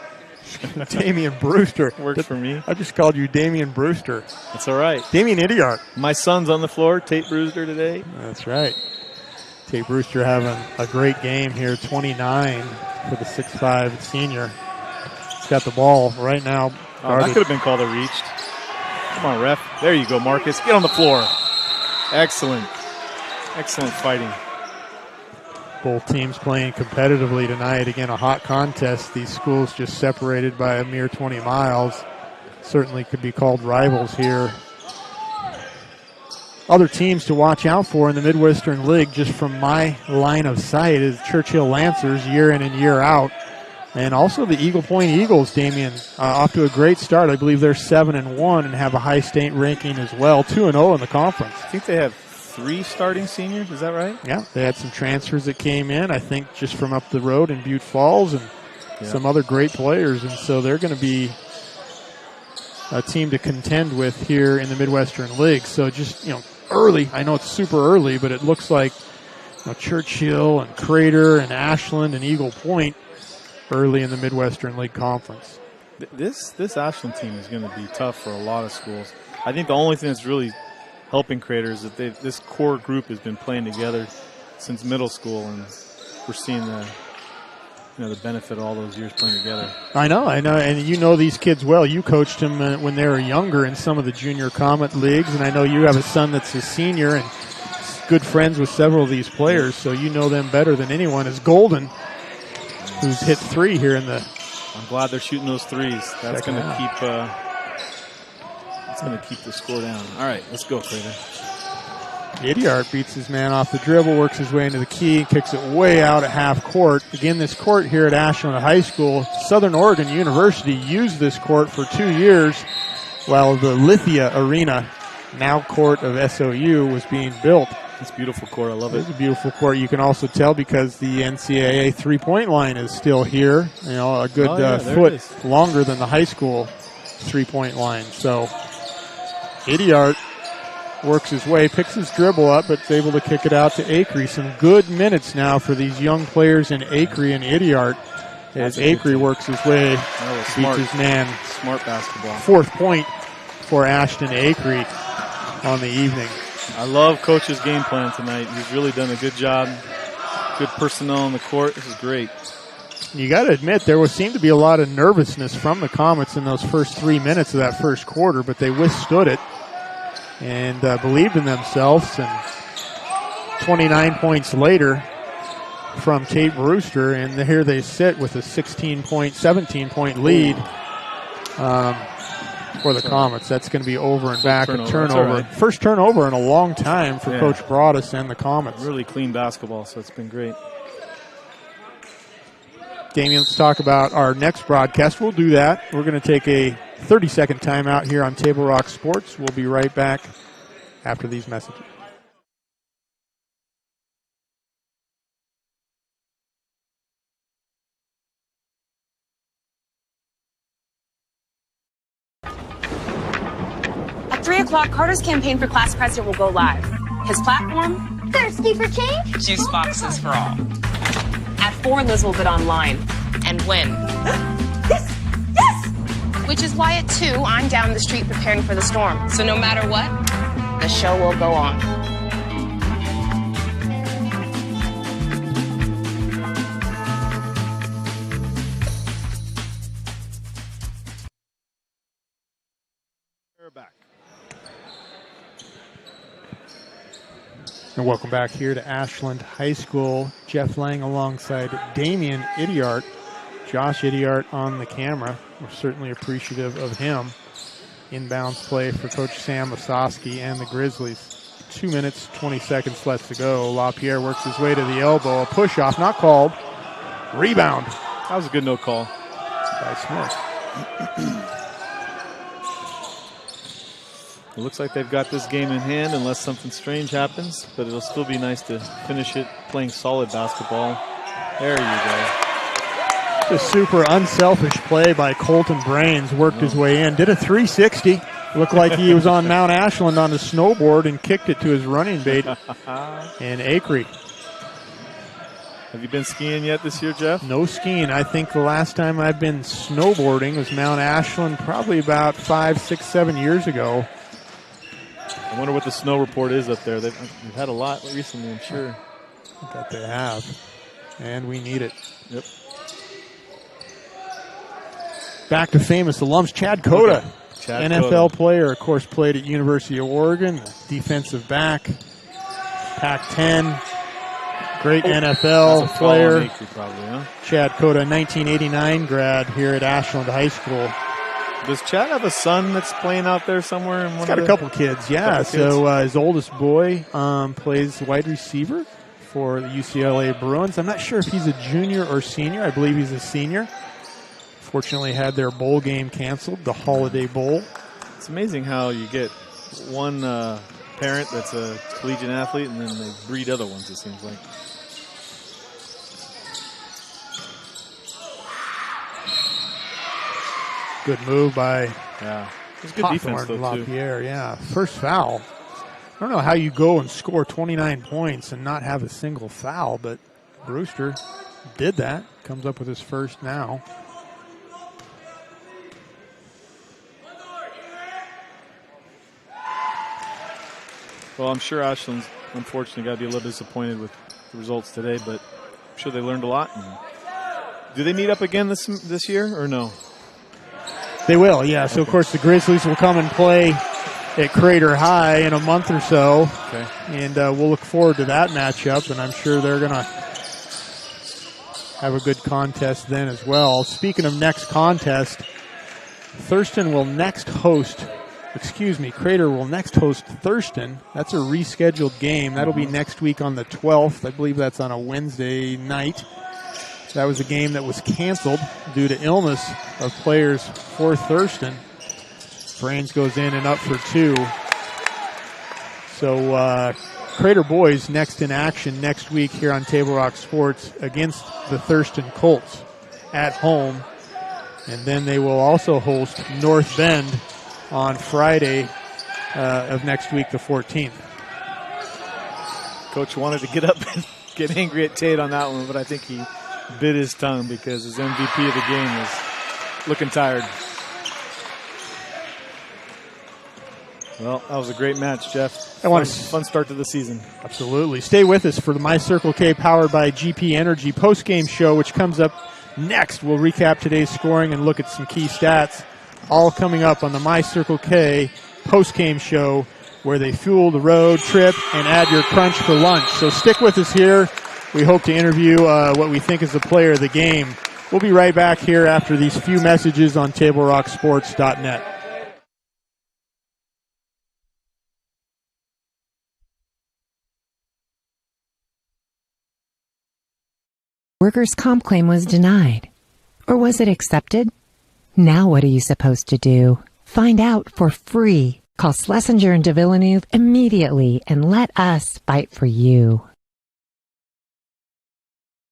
Damian Brewster. Works for me. I just called you Damian Brewster. That's all right. Damian Idiart. My son's on the floor, Tate Brewster today. That's right. Tate Brewster having a great game here, 29 for the 6'5" senior. He's got the ball right now. Oh, that could have been called a reach. Come on, ref. There you go, Marcus. Get on the floor. Excellent. Excellent fighting. Both teams playing competitively tonight. Again, a hot contest. These schools just separated by a mere 20 miles. Certainly could be called rivals here. Other teams to watch out for in the Midwestern League, just from my line of sight, is Churchill Lancers year in and year out. And also the Eagle Point Eagles, Damian, off to a great start. I believe they're 7-1 and have a high state ranking as well, 2-0 in the conference. I think they have 3 starting seniors, is that right? Yeah, they had some transfers that came in, I think, just from up the road in Butte Falls, and some other great players. And so they're going to be a team to contend with here in the Midwestern League. So just, early. I know it's super early, but it looks like Churchill and Crater and Ashland and Eagle Point early in the Midwestern League Conference. This Ashland team is going to be tough for a lot of schools. I think the only thing that's really helping Crater is that this core group has been playing together since middle school, and we're seeing the benefit of all those years playing together. I know, and you know these kids well. You coached them when they were younger in some of the junior Comet leagues, and I know you have a son that's a senior and good friends with several of these players, so you know them better than anyone. Is Golden, who's hit 3 here in the. I'm glad they're shooting those threes. That's going to keep. It's going to keep the score down. All right, let's go, Crater. Idiart beats his man off the dribble, works his way into the key, kicks it way out at half court. Again, this court here at Ashland High School, Southern Oregon University used this court for 2 years while the Lithia Arena, now court of SOU, was being built. It's a beautiful court. I love it. It's a beautiful court. You can also tell because the NCAA three-point line is still here. A good foot longer than the high school three-point line. So Idiart works his way, picks his dribble up, but is able to kick it out to Acree. Some good minutes now for these young players in Acree and Idiart as Acree works his way, beats his man. Smart basketball. 4th point for Ashton Acree on the evening. I love Coach's game plan tonight. He's really done a good job. Good personnel on the court. This is great. You got to admit, there seemed to be a lot of nervousness from the Comets in those first 3 minutes of that first quarter, but they withstood it and believed in themselves. And 29 points later from Tate Brewster, and here they sit with a 17-point lead for the Comets. That's going to be over and back, a turnover. Right. First turnover in a long time for Coach Broadus and the Comets. Really clean basketball, so it's been great. Damian, let's talk about our next broadcast. We'll do that. We're going to take a 30-second timeout here on Table Rock Sports. We'll be right back after these messages. At 3 o'clock, Carter's campaign for class president will go live. His platform? Thirsty for change? Juice boxes for all. At 4, Liz will bid online and win. Yes! Yes! Which is why at 2, I'm down the street preparing for the storm. So no matter what, the show will go on. We're back. And welcome back here to Ashland High School. Jeff Lang alongside Damian Idiart. Josh Idiart on the camera. We're certainly appreciative of him. Inbounds play for Coach Sam Osowski and the Grizzlies. 2 minutes, 20 seconds left to go. LaPierre works his way to the elbow. A push-off, not called. Rebound. That was a good no call. by Smith. It looks like they've got this game in hand unless something strange happens, but it'll still be nice to finish it playing solid basketball. There you go. A super unselfish play by Colton Brains. Worked his way in. Did a 360. Looked like he was on Mount Ashland on a snowboard and kicked it to his running mate in Acree. Have you been skiing yet this year, Jeff? No skiing. I think the last time I've been snowboarding was Mount Ashland, probably about 5, 6, 7 years ago. I wonder what the snow report is up there. They've had a lot recently, I'm sure. I bet they have. And we need it. Yep. Back to famous alums, Chad Cota. Okay. Chad NFL Cota. Player, of course, played at University of Oregon. Defensive back. Pac-10. Great NFL player. Acre probably, huh? Chad Cota, 1989 grad here at Ashland High School. Does Chad have a son that's playing out there somewhere? He's got a couple kids, yeah. So his oldest boy plays wide receiver for the UCLA Bruins. I'm not sure if he's a junior or senior. I believe he's a senior. Fortunately, had their bowl game canceled, the Holiday Bowl. It's amazing how you get one parent that's a collegiate athlete and then they breed other ones, it seems like. Good move by It was good defense, though, LaPierre, too. Yeah. First foul. I don't know how you go and score 29 points and not have a single foul, but Brewster did that. Comes up with his first now. Well, I'm sure Ashland's unfortunately got to be a little disappointed with the results today, but I'm sure they learned a lot. And do they meet up again this year or no? They will, yeah. So, of course, the Grizzlies will come and play at Crater High in a month or so. Okay. And we'll look forward to that matchup, and I'm sure they're going to have a good contest then as well. Speaking of next contest, Crater will next host Thurston. That's a rescheduled game. That'll be next week on the 12th. I believe that's on a Wednesday night. That was a game that was canceled due to illness of players for Thurston. Brains goes in and up for two. So Crater boys next in action next week here on Table Rock Sports against the Thurston Colts at home. And then they will also host North Bend on Friday of next week, the 14th. Coach wanted to get up and get angry at Tate on that one, but I think he bit his tongue because his MVP of the game was looking tired. Well, that was a great match, Jeff. Fun start to the season. Absolutely. Stay with us for the My Circle K powered by GP Energy post-game show, which comes up next. We'll recap today's scoring and look at some key stats, all coming up on the My Circle K post-game show, where they fuel the road trip and add your crunch for lunch. So stick with us here. We hope to interview what we think is the player of the game. We'll be right back here after these few messages on TableRockSports.net. Workers' comp claim was denied. Or was it accepted? Now what are you supposed to do? Find out for free. Call Schlesinger and de Villeneuve immediately and let us fight for you.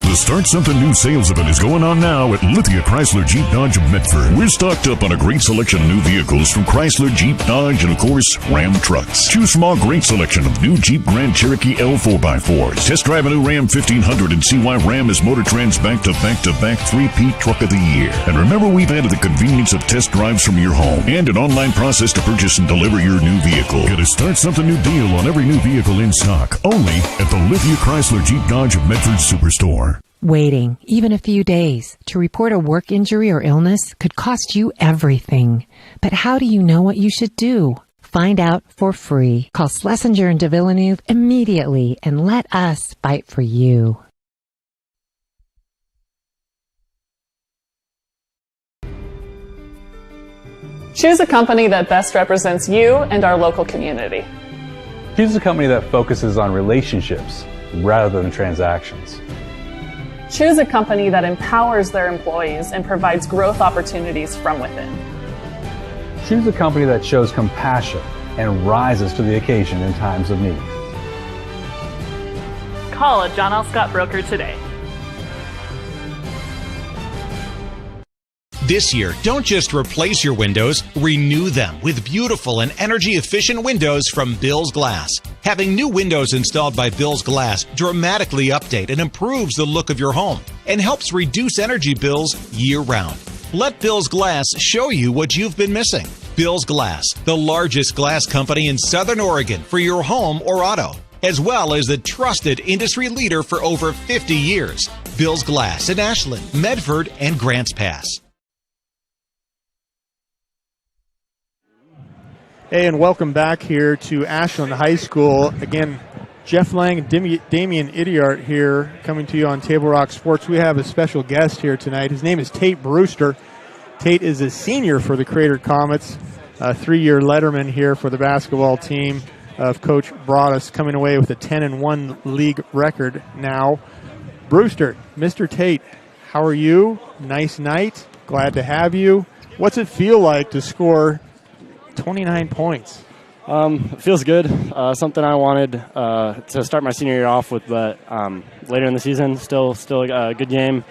The Start Something New sales event is going on now at Lithia Chrysler Jeep Dodge of Medford. We're stocked up on a great selection of new vehicles from Chrysler, Jeep, Dodge, and of course, Ram trucks. Choose from our great selection of new Jeep Grand Cherokee L4x4s. Test drive a new Ram 1500 and see why Ram is Motor Trend's back-to-back-to-back 3-peat Truck of the Year. And remember, we've added the convenience of test drives from your home and an online process to purchase and deliver your new vehicle. Get a Start Something New deal on every new vehicle in stock, only at the Lithia Chrysler Jeep Dodge of Medford Superstore. Waiting, even a few days, to report a work injury or illness could cost you everything. But how do you know what you should do? Find out for free. Call Schlesinger and de Villeneuve immediately and let us fight for you. Choose a company that best represents you and our local community. Choose a company that focuses on relationships rather than transactions. Choose a company that empowers their employees and provides growth opportunities from within. Choose a company that shows compassion and rises to the occasion in times of need. Call a John L. Scott broker today. This year, don't just replace your windows, renew them with beautiful and energy-efficient windows from Bill's Glass. Having new windows installed by Bill's Glass dramatically update and improves the look of your home and helps reduce energy bills year-round. Let Bill's Glass show you what you've been missing. Bill's Glass, the largest glass company in Southern Oregon for your home or auto, as well as the trusted industry leader for over 50 years. Bill's Glass in Ashland, Medford, and Grants Pass. Hey, and welcome back here to Ashland High School. Again, Jeff Lang and Damian Idiart here coming to you on Table Rock Sports. We have a special guest here tonight. His name is Tate Brewster. Tate is a senior for the Crater Comets, a 3-year letterman here for the basketball team of Coach Broadus, coming away with a 10-1 league record now. Brewster, Mr. Tate, how are you? Nice night. Glad to have you. What's it feel like to score 29 points? It feels good. Something I wanted to start my senior year off with, but later in the season, still a good game.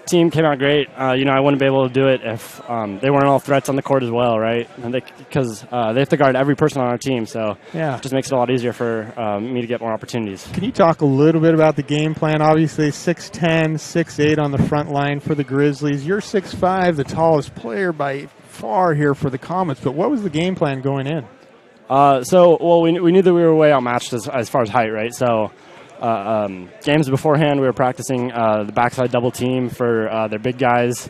Team came out great. I wouldn't be able to do it if they weren't all threats on the court as well, right? Because they have to guard every person on our team, so it just makes it a lot easier for me to get more opportunities. Can you talk a little bit about the game plan? Obviously, 6'10", 6'8" on the front line for the Grizzlies. You're 6'5", the tallest player by far here for the Comets, but what was the game plan going in? We knew that we were way outmatched as far as height, right? So games beforehand, we were practicing the backside double team for their big guys.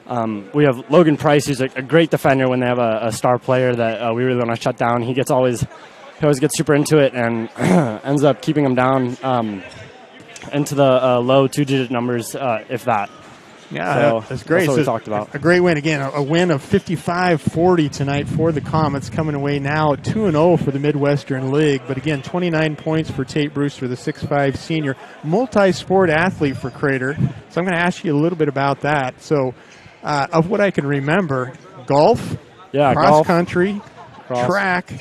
We have Logan Price, who's a great defender when they have a star player that we really want to shut down. He always gets super into it and ends up keeping them down into the low 2-digit numbers, if that. Yeah, so that's great. That's what we talked about. A great win. Again, a win of 55-40 tonight for the Comets, coming away now 2-0 for the Midwestern League. But again, 29 points for Tate Brewster, the 6'5" senior, multi-sport athlete for Crater. So I'm going to ask you a little bit about that. So of what I can remember, golf, cross-country, track,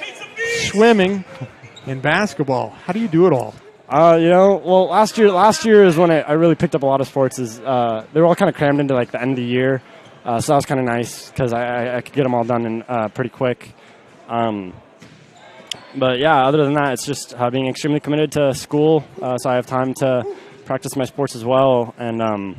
swimming, and basketball. How do you do it all? Last year is when I really picked up a lot of sports. They were all kind of crammed into the end of the year, so that was kind of nice because I could get them all done in pretty quick. But yeah, other than that, it's just being extremely committed to school, so I have time to practice my sports as well. And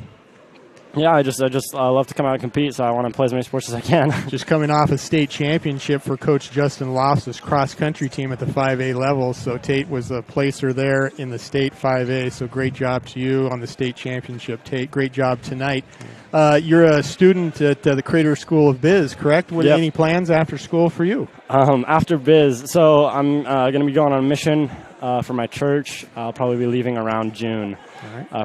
I just love to come out and compete, so I want to play as many sports as I can. Just coming off a state championship for Coach Justin Loftus' cross-country team at the 5A level, so Tate was a placer there in the state 5A, so great job to you on the state championship, Tate. Great job tonight. You're a student at the Crater School of Biz, correct? Were there any plans after school for you? After Biz, so I'm going to be going on a mission for my church. I'll probably be leaving around June.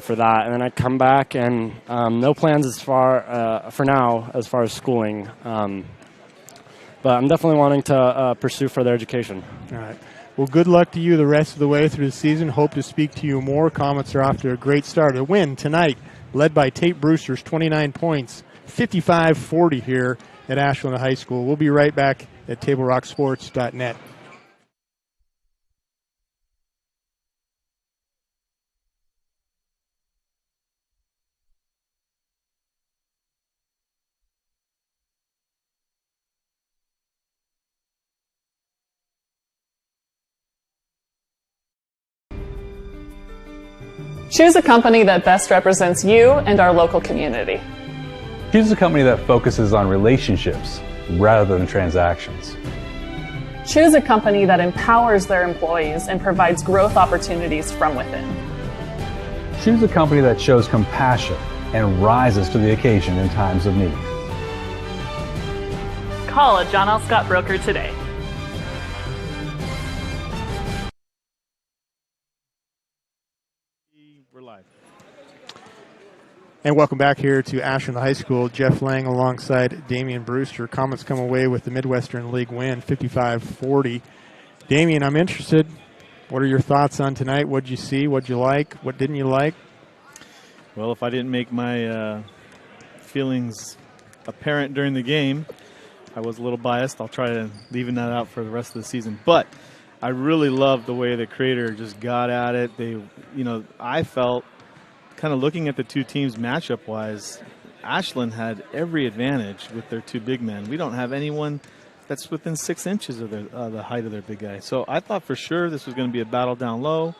For that, and then I come back and no plans for now as far as schooling, but I'm definitely wanting to pursue further education. All right. Well, good luck to you the rest of the way through the season. Hope to speak to you more. Comets are off to a great start. A win tonight, led by Tate Brewster's 29 points, 55-40 here at Ashland High School. We'll be right back at TableRockSports.net. Choose a company that best represents you and our local community. Choose a company that focuses on relationships rather than transactions. Choose a company that empowers their employees and provides growth opportunities from within. Choose a company that shows compassion and rises to the occasion in times of need. Call a John L. Scott broker today. And welcome back here to Ashland High School. Jeff Lang alongside Damian Brewster. Comets come away with the Midwestern League win, 55-40. Damian, I'm interested. What are your thoughts on tonight? What did you see? What did you like? What didn't you like? Well, if I didn't make my feelings apparent during the game, I was a little biased. I'll try to leaving that out for the rest of the season. But I really loved the way the Crater just got at it. They, I felt kind of looking at the two teams matchup-wise, Ashland had every advantage with their two big men. We don't have anyone that's within 6 inches of the height of their big guy. So I thought for sure this was going to be a battle down low.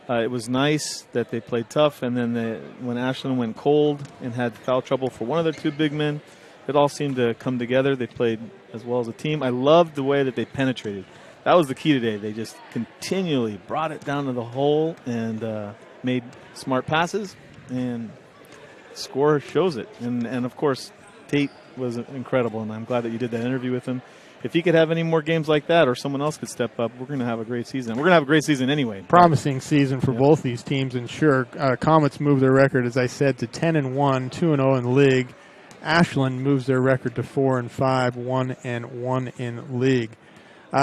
It was nice that they played tough, and then when Ashland went cold and had foul trouble for one of their two big men, it all seemed to come together. They played as well as a team. I loved the way that they penetrated. That was the key today. They just continually brought it down to the hole and made smart passes, and score shows it. And of course, Tate was incredible, and I'm glad that you did that interview with him. If he could have any more games like that, or someone else could step up, we're going to have a great season. We're going to have a great season anyway. Promising season for both these teams, and sure, Comets move their record, as I said, to 10-1, 2-0 in league. Ashland moves their record to 4-5, 1-1 in league.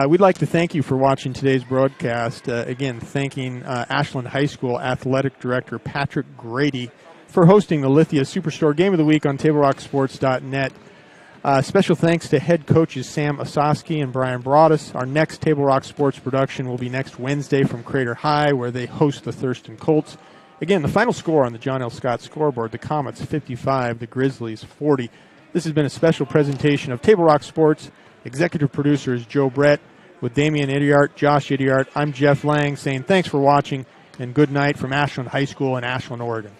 We'd like to thank you for watching today's broadcast. Again, thanking Ashland High School Athletic Director Patrick Grady for hosting the Lithia Superstore Game of the Week on TableRockSports.net. Special thanks to head coaches Sam Ososki and Brian Broadus. Our next Table Rock Sports production will be next Wednesday from Crater High, where they host the Thurston Colts. Again, the final score on the John L. Scott scoreboard, the Comets 55, the Grizzlies 40. This has been a special presentation of Table Rock Sports. Executive producer is Joe Brett, with Damian Idiart, Josh Idiart. I'm Jeff Lang saying thanks for watching and good night from Ashland High School in Ashland, Oregon.